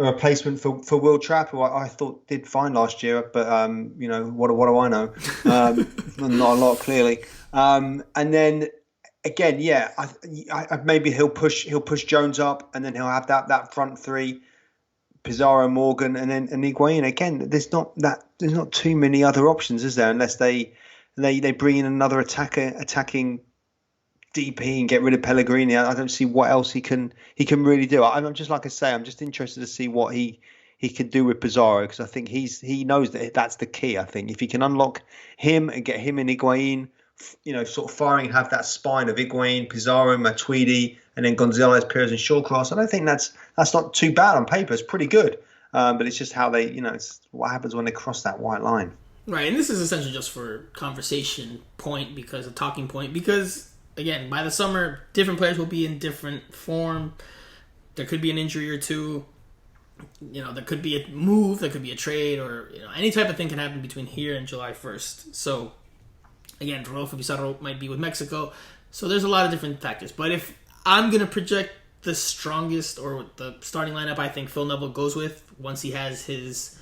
replacement for Will Trapp, who I thought did fine last year. But what do I know? Not a lot, clearly. And then again, I maybe he'll push Jones up, and then he'll have that front 3. Pizarro, Morgan, and then Higuain. Again, there's not too many other options, is there? Unless they bring in another attacking DP and get rid of Pellegrini. I don't see what else he can really do. I'm just, like I say, I'm just interested to see what he could do with Pizarro, because I think he knows that's the key. I think if he can unlock him and get him and Higuain, sort of firing, have that spine of Higuain, Pizarro, Matuidi, and then Gonzalez, Perez, and Shawcross. I don't think that's not too bad on paper. It's pretty good, but it's just how they, it's what happens when they cross that white line. Right, and this is essentially just for conversation point, because a talking point. Because again, by the summer, different players will be in different form. There could be an injury or two. There could be a move, there could be a trade, or any type of thing can happen between here and July 1st. So again, Rodolfo Pizarro might be with Mexico. So there's a lot of different factors. But if I'm going to project the strongest or the starting lineup I think Phil Neville goes with once he has his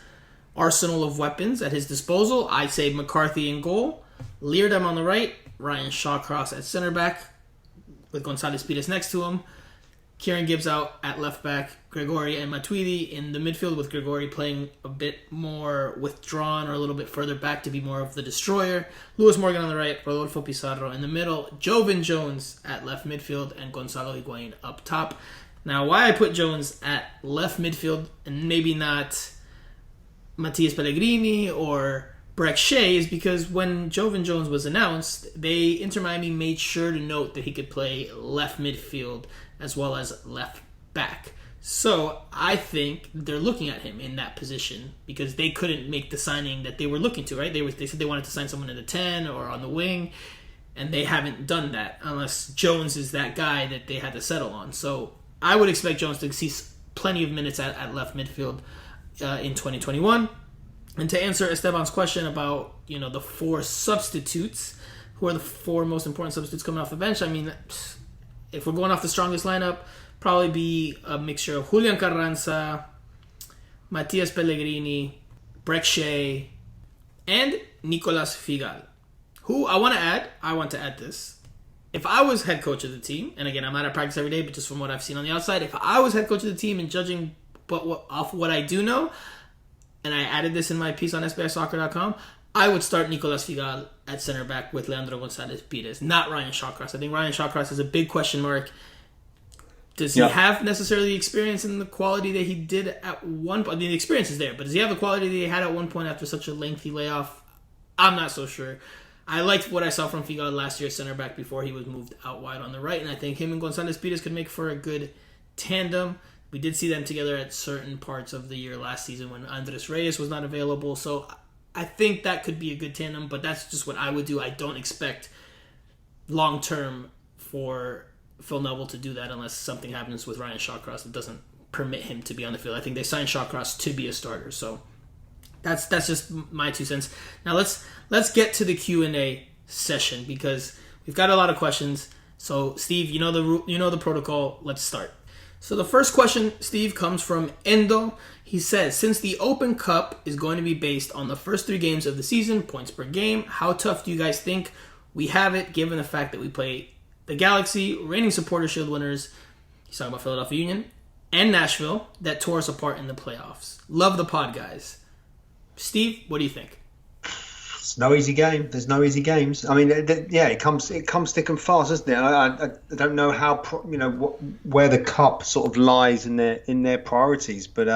arsenal of weapons at his disposal, I say McCarthy in goal, Lear on the right, Ryan Shawcross at center back with Gonzalez Pires next to him, Kieran Gibbs out at left back, Gregori and Matuidi in the midfield, with Gregori playing a bit more withdrawn or a little bit further back to be more of the destroyer, Luis Morgan on the right, Rodolfo Pizarro in the middle, Jovan Jones at left midfield, and Gonzalo Higuain up top. Now, why I put Jones at left midfield and maybe not Matias Pellegrini or Breck Shea is because when Jovan Jones was announced, Inter Miami made sure to note that he could play left midfield as well as left back. So I think they're looking at him in that position because they couldn't make the signing that they were looking to, right? They said they wanted to sign someone in the 10 or on the wing, and they haven't done that unless Jones is that guy that they had to settle on. So I would expect Jones to see plenty of minutes at left midfield in 2021. And to answer Esteban's question about, the 4 substitutes, who are the 4 most important substitutes coming off the bench, I mean, if we're going off the strongest lineup, probably be a mixture of Julian Carranza, Matias Pellegrini, Breck Shea, and Nicolas Figal, who I want to add this. If I was head coach of the team, and again, I'm not at practice every day, but just from what I've seen on the outside, if I was head coach of the team and judging off what I do know, and I added this in my piece on SBISoccer.com, I would start Nicolas Figal at center back with Leandro Gonzalez-Pires, not Ryan Shawcross. I think Ryan Shawcross is a big question mark. Does he have necessarily the experience and the quality that he did at one point? I mean, the experience is there, but does he have the quality that he had at one point after such a lengthy layoff? I'm not so sure. I liked what I saw from Figal last year at center back before he was moved out wide on the right, and I think him and Gonzalez-Pires could make for a good tandem. We did see them together at certain parts of the year last season when Andres Reyes was not available, so I think that could be a good tandem, but that's just what I would do. I don't expect long-term for Phil Neville to do that unless something happens with Ryan Shawcross that doesn't permit him to be on the field. I think they signed Shawcross to be a starter, so that's just my 2 cents. Now let's get to the Q&A session because we've got a lot of questions. So Steve, you know the protocol. Let's start. So the first question, Steve, comes from Endo. He says, since the Open Cup is going to be based on the first 3 games of the season, points per game, how tough do you guys think we have it, given the fact that we play the Galaxy, reigning Supporter Shield winners, he's talking about Philadelphia Union, and Nashville, that tore us apart in the playoffs? Love the pod, guys. Steve, what do you think? It's no easy game. There's no easy games. I mean, it comes thick and fast, doesn't it? I don't know how where the cup sort of lies in their priorities, but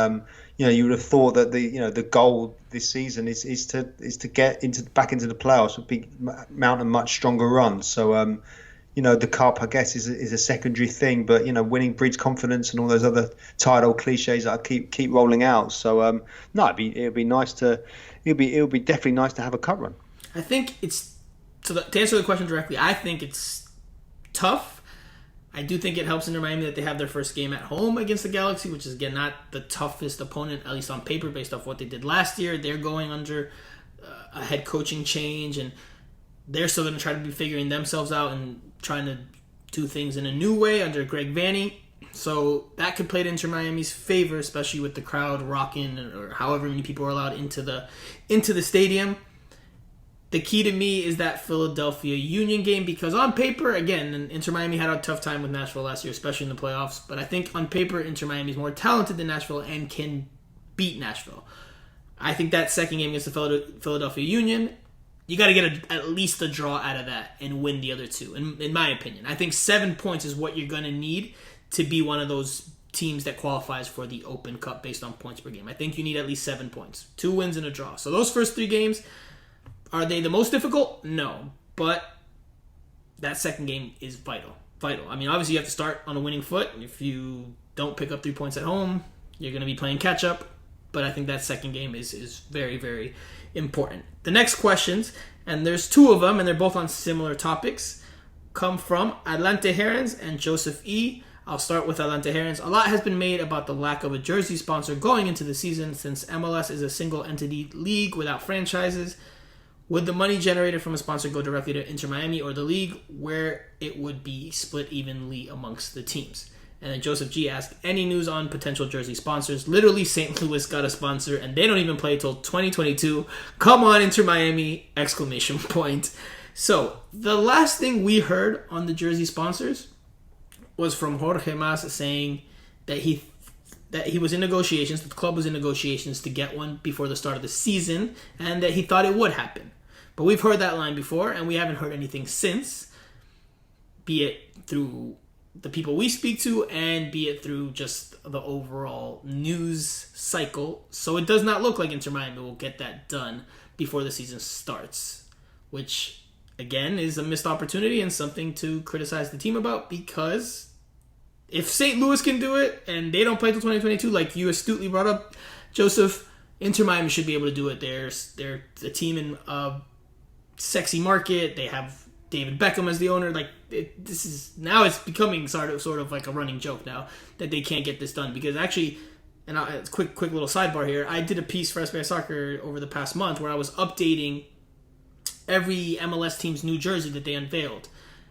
you would have thought that the goal this season is to get back into the playoffs with mount a much stronger run. So the cup, I guess, is a secondary thing, but winning breeds confidence and all those other tired old cliches that I keep rolling out. So no, it'd be nice to. It would be definitely nice to have a cup run. I think it's to answer the question directly. I think it's tough. I do think it helps Inter Miami that they have their first game at home against the Galaxy, which is again not the toughest opponent, at least on paper, based off what they did last year. They're going under a head coaching change, and they're still going to try to be figuring themselves out and trying to do things in a new way under Greg Vanney. So that could play to Inter Miami's favor, especially with the crowd rocking or however many people are allowed into the stadium. The key to me is that Philadelphia Union game because on paper, again, Inter Miami had a tough time with Nashville last year, especially in the playoffs. But I think on paper, Inter Miami is more talented than Nashville and can beat Nashville. I think that second game against the Philadelphia Union, you got to get at least a draw out of that and win the other 2, in my opinion. I think 7 points is what you're going to need to be one of those teams that qualifies for the Open Cup based on points per game. I think you need at least 7 points. 2 wins and a draw. So those first 3 games, are they the most difficult? No. But that second game is vital. I mean, obviously you have to start on a winning foot. If you don't pick up 3 points at home, you're going to be playing catch-up. But I think that second game is very, very important. The next questions, and there's 2 of them, and they're both on similar topics, come from Atlante Herons and Joseph E. I'll start with Atlante Herons. A lot has been made about the lack of a jersey sponsor going into the season since MLS is a single-entity league without franchises. Would the money generated from a sponsor go directly to Inter Miami or the league where it would be split evenly amongst the teams? And then Joseph G asked, any news on potential jersey sponsors? Literally, St. Louis got a sponsor, and they don't even play till 2022. Come on, Inter Miami! ! So, the last thing we heard on the jersey sponsors was from Jorge Mas saying that he was in negotiations, that the club was in negotiations to get one before the start of the season, and that he thought it would happen. But we've heard that line before, and we haven't heard anything since, be it through the people we speak to, and be it through just the overall news cycle. So it does not look like Inter Miami will get that done before the season starts, which, again, is a missed opportunity and something to criticize the team about, because if St. Louis can do it and they don't play till 2022, like you astutely brought up, Joseph, Inter Miami should be able to do it. They're a team in a sexy market. They have David Beckham as the owner. Like it's becoming sort of like a running joke now that they can't get this done, because actually, and quick little sidebar here, I did a piece for SBS Soccer over the past month where I was updating every MLS team's new jersey that they unveiled.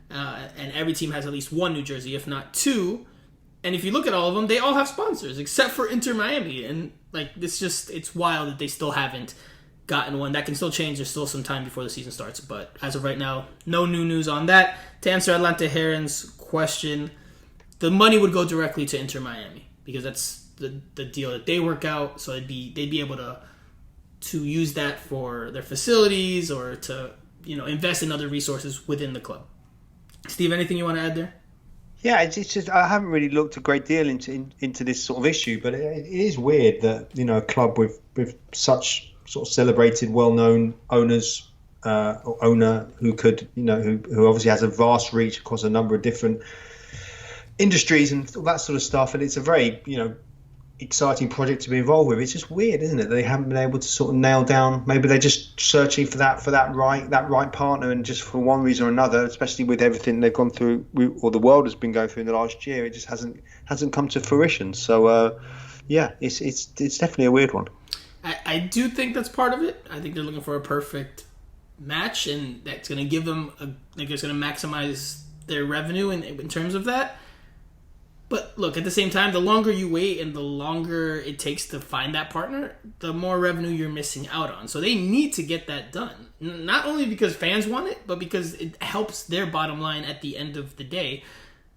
And every team has at least 1 new jersey, if not 2. And if you look at all of them, they all have sponsors, except for Inter Miami. And it's wild that they still haven't gotten one. That can still change. There's still some time before the season starts. But as of right now, no new news on that. To answer Atlante Heron's question, the money would go directly to Inter Miami, because that's the deal that they work out. So they'd be able to to use that for their facilities or to, invest in other resources within the club. Steve, anything you want to add there? Yeah, it's just I haven't really looked a great deal into this sort of issue, but it is weird that a club with such sort of celebrated, well-known owners or owner who could who obviously has a vast reach across a number of different industries and all that sort of stuff, and it's a very exciting project to be involved with. It's just weird, isn't it? They haven't been able to sort of nail down. Maybe they're just searching for that right partner, and just for one reason or another, especially with everything they've gone through or the world has been going through in the last year, it just hasn't come to fruition. So it's definitely a weird one. I do think that's part of it. I think they're looking for a perfect match, and that's going to give them I think it's going to maximize their revenue in terms of that. But look, at the same time, the longer you wait and the longer it takes to find that partner, the more revenue you're missing out on. So they need to get that done. Not only because fans want it, but because it helps their bottom line at the end of the day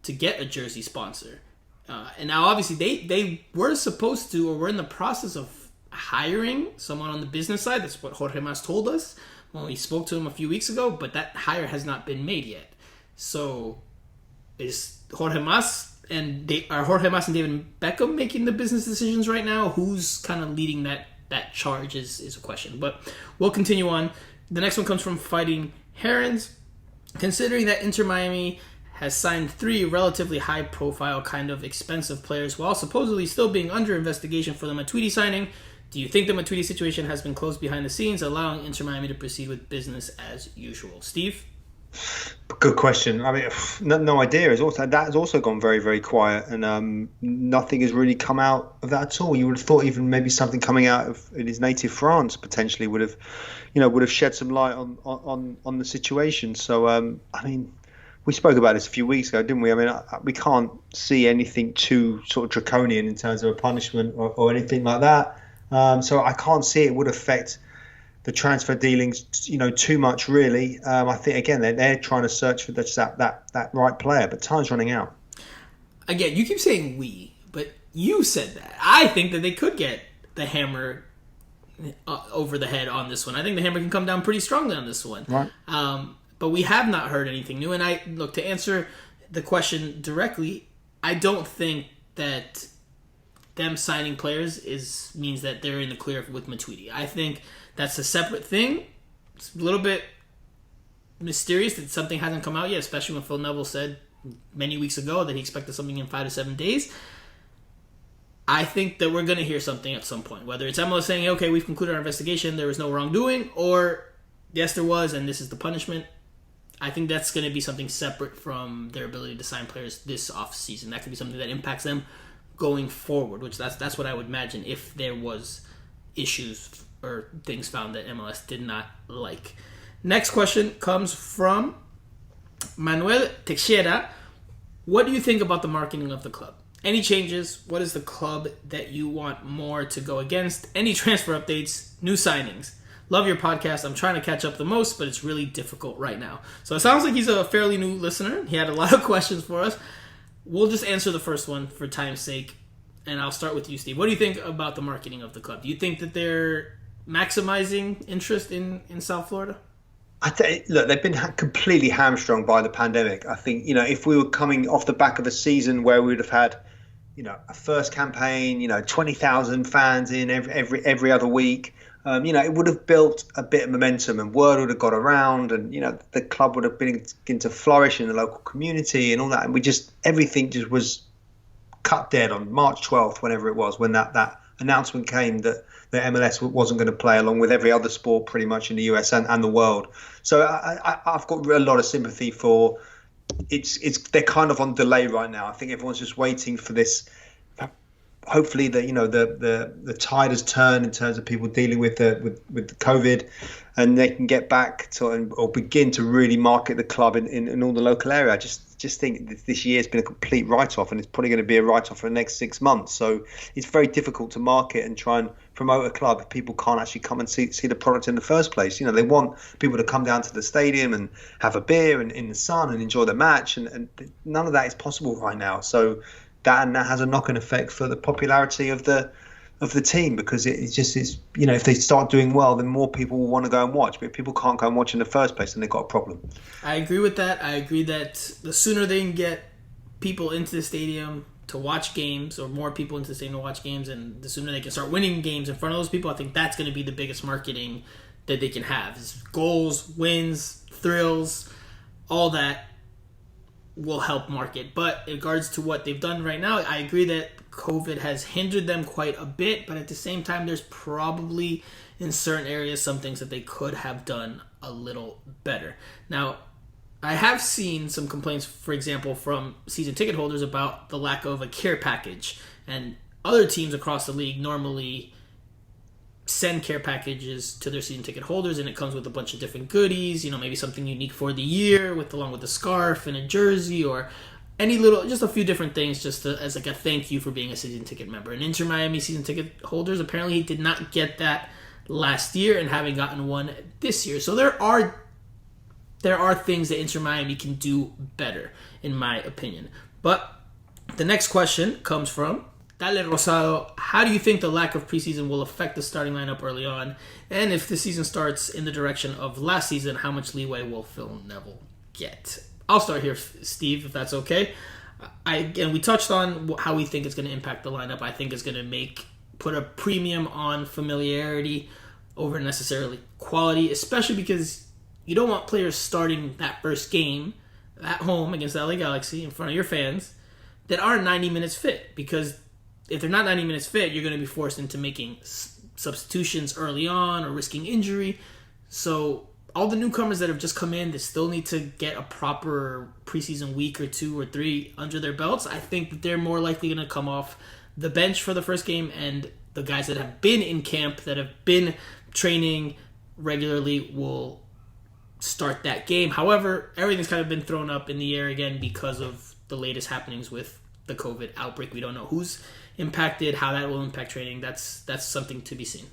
to get a jersey sponsor. And now, obviously, they were supposed to, or were in the process of hiring someone on the business side. That's what Jorge Mas told us when we spoke to him a few weeks ago. But that hire has not been made yet. So is Jorge Mas and David Beckham making the business decisions right now? Who's kind of leading that charge is a question. But we'll continue on. The next one comes from Fighting Herons. Considering that Inter Miami has signed 3 relatively high-profile, kind of expensive players while supposedly still being under investigation for the Matuidi signing, do you think the Matuidi situation has been closed behind the scenes, allowing Inter Miami to proceed with business as usual? Steve? Good question. I mean, no idea. That has also gone very, very quiet, and nothing has really come out of that at all. You would have thought even maybe something coming out of in his native France potentially would have shed some light on the situation. So I mean, we spoke about this a few weeks ago, didn't we? I mean, we can't see anything too sort of draconian in terms of a punishment or anything like that. So I can't see it would affect the transfer dealings, too much really. I think again they're trying to search for that right player, but time's running out. Again, you keep saying we, but you said that. I think that they could get the hammer over the head on this one. I think the hammer can come down pretty strongly on this one. Right. But we have not heard anything new. And to answer the question directly, I don't think that them signing players means that they're in the clear with Matuidi. I think that's a separate thing. It's a little bit mysterious that something hasn't come out yet, especially when Phil Neville said many weeks ago that he expected something in 5 to 7 days. I think that we're going to hear something at some point, whether it's MLS saying, okay, we've concluded our investigation, there was no wrongdoing, or yes, there was, and this is the punishment. I think that's going to be something separate from their ability to sign players this offseason. That could be something that impacts them going forward, which that's what I would imagine if there was issues or things found that MLS did not like. Next question comes from Manuel Teixeira. What do you think about the marketing of the club? Any changes? What is the club that you want more to go against? Any transfer updates? New signings? Love your podcast. I'm trying to catch up the most, but it's really difficult right now. So it sounds like he's a fairly new listener. He had a lot of questions for us. We'll just answer the first one for time's sake, and I'll start with you, Steve. What do you think about the marketing of the club? Do you think that they're maximizing interest in South Florida? Look, they've been completely hamstrung by the pandemic. I think, if we were coming off the back of a season where we would have had, a first campaign, 20,000 fans in every other week, it would have built a bit of momentum and word would have got around, and the club would have begin to flourish in the local community and all that. And everything just was cut dead on March 12th, whenever it was, when that announcement came that the MLS wasn't going to play along with every other sport pretty much in the US and the world. So I've got a lot of sympathy for they're kind of on delay right now. I think everyone's just waiting for this. Hopefully the tide has turned in terms of people dealing with the COVID, and they can get back to or begin to really market the club in all the local area. I just think this year has been a complete write-off, and it's probably going to be a write-off for the next 6 months. So it's very difficult to market and try and promote a club if people can't actually come and see the product in the first place. They want people to come down to the stadium and have a beer and in the sun and enjoy the match, and none of that is possible right now. So that has a knock-on effect for the popularity of the of the team, because it's just, if they start doing well, then more people will want to go and watch. But if people can't go and watch in the first place, then they've got a problem. I agree with that. I agree that the sooner they can get people into the stadium to watch games, or more people into the stadium to watch games, and the sooner they can start winning games in front of those people, I think that's going to be the biggest marketing that they can have. Is goals, wins, thrills, all that will help market. But in regards to what they've done right now, I agree that COVID has hindered them quite a bit, but at the same time, there's probably in certain areas some things that they could have done a little better. Now, I have seen some complaints, for example, from season ticket holders about the lack of a care package, and other teams across the league normally send care packages to their season ticket holders, and it comes with a bunch of different goodies, maybe something unique for the year, along with a scarf and a jersey, or just a few different things, as like a thank you for being a season ticket member. And Inter Miami season ticket holders apparently did not get that last year, and haven't gotten one this year. So there are things that Inter Miami can do better, in my opinion. But the next question comes from Dale Rosado. How do you think the lack of preseason will affect the starting lineup early on? And if the season starts in the direction of last season, how much leeway will Phil Neville get? I'll start here, Steve, if that's okay. We touched on how we think it's going to impact the lineup. I think it's going to put a premium on familiarity over necessarily quality, especially because you don't want players starting that first game at home against the LA Galaxy in front of your fans that aren't 90 minutes fit. Because if they're not 90 minutes fit, you're going to be forced into making substitutions early on or risking injury. So all the newcomers that have just come in, they still need to get a proper preseason week or 2 or 3 under their belts. I think that they're more likely going to come off the bench for the first game, and the guys that have been in camp, that have been training regularly, will start that game. However, everything's kind of been thrown up in the air again because of the latest happenings with the COVID outbreak. We don't know who's impacted, how that will impact training. That's something to be seen.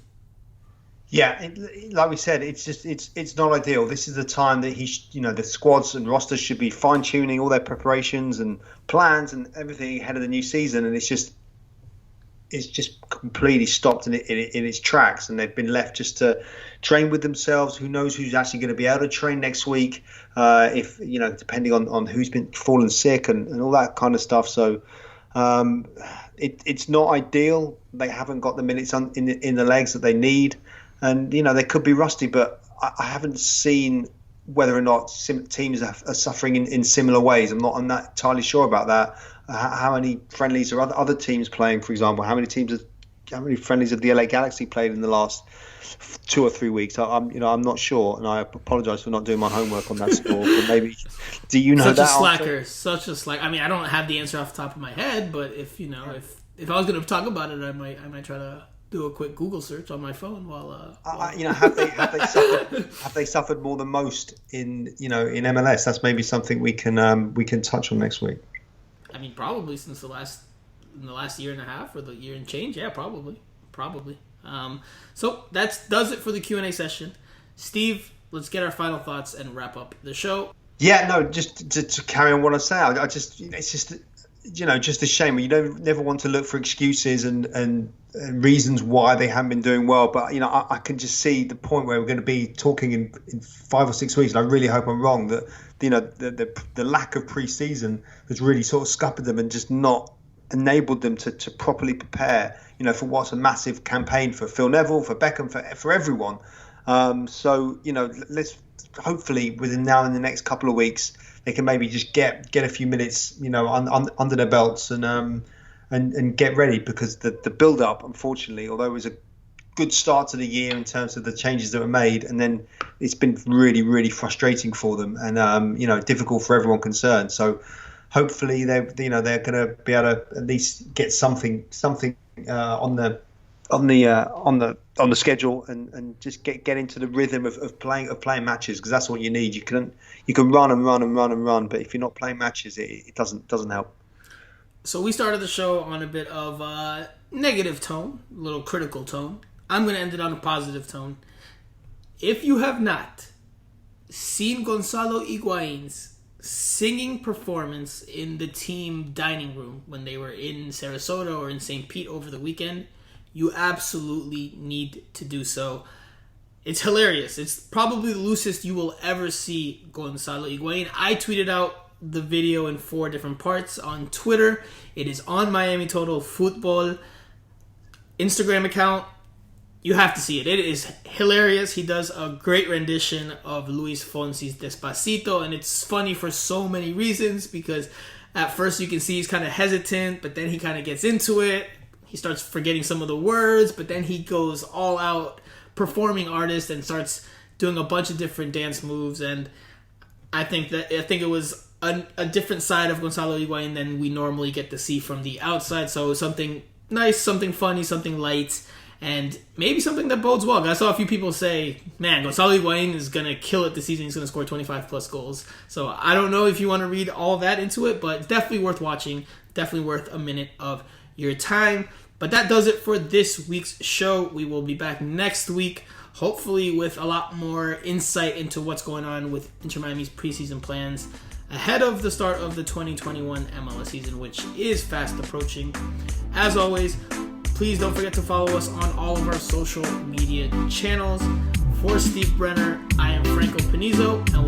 Yeah, like we said, it's not ideal. This is the time that the squads and rosters should be fine tuning all their preparations and plans and everything ahead of the new season, and it's just completely stopped in its tracks, and they've been left just to train with themselves. Who knows who's actually going to be able to train next week? If depending on who's been fallen sick and all that kind of stuff. So it's not ideal. They haven't got the minutes in the legs that they need. And, they could be rusty, but I haven't seen whether or not teams are suffering in similar ways. I'm not entirely sure about that. How many friendlies are other teams playing, for example? How many friendlies have the LA Galaxy played in the last 2 or 3 weeks? I'm not sure, and I apologize for not doing my homework on that score. But maybe, do you know such that? Such a slacker. I mean, I don't have the answer off the top of my head, but if I was going to talk about it, I might try to do a quick Google search on my phone while have they suffered more than most in MLS? That's maybe something we can touch on next week. I mean, probably since the last year and a half or the year and change. Yeah, probably. So that does it for the Q&A session. Steve, let's get our final thoughts and wrap up the show. Yeah, no, just to carry on what I say, it's just a shame. You never want to look for excuses and reasons why they haven't been doing well. But I can just see the point where we're going to be talking in 5 or 6 weeks, and I really hope I'm wrong. That the lack of pre-season has really sort of scuppered them and just not enabled them to properly prepare. For what's a massive campaign for Phil Neville, for Beckham, for everyone. So let's hopefully within now and the next couple of weeks, they can maybe just get a few minutes, under their belts and get ready, because the build up, unfortunately, although it was a good start to the year in terms of the changes that were made, and then it's been really, really frustrating for them and difficult for everyone concerned. So hopefully they're going to be able to at least get something on the schedule and just get into the rhythm of playing matches, because that's what you need. You can run and run and run and run, but if you're not playing matches, it doesn't help. So we started the show on a bit of a negative tone, a little critical tone. I'm going to end it on a positive tone. If you have not seen Gonzalo Higuain's singing performance in the team dining room when they were in Sarasota or in St. Pete over the weekend, you absolutely need to do so. It's hilarious. It's probably the loosest you will ever see Gonzalo Higuain. I tweeted out the video in 4 different parts on Twitter. It is on Miami Total Futbol Instagram account. You have to see it. It is hilarious. He does a great rendition of Luis Fonsi's Despacito, and it's funny for so many reasons because at first you can see he's kind of hesitant, but then he kind of gets into it. He starts forgetting some of the words, but then he goes all out performing artist and starts doing a bunch of different dance moves, and I think it was a different side of Gonzalo Higuain than we normally get to see from the outside. So something nice, something funny, something light, and maybe something that bodes well. I saw a few people say, man, Gonzalo Higuain is going to kill it this season. He's going to score 25 plus goals. So I don't know if you want to read all that into it, but definitely worth watching. Definitely worth a minute of your time. But that does it for this week's show. We will be back next week, hopefully with a lot more insight into what's going on with Inter Miami's preseason plans ahead of the start of the 2021 MLS season, which is fast approaching. As always, please don't forget to follow us on all of our social media channels. For Steve Brenner, I am Franco Panizo, and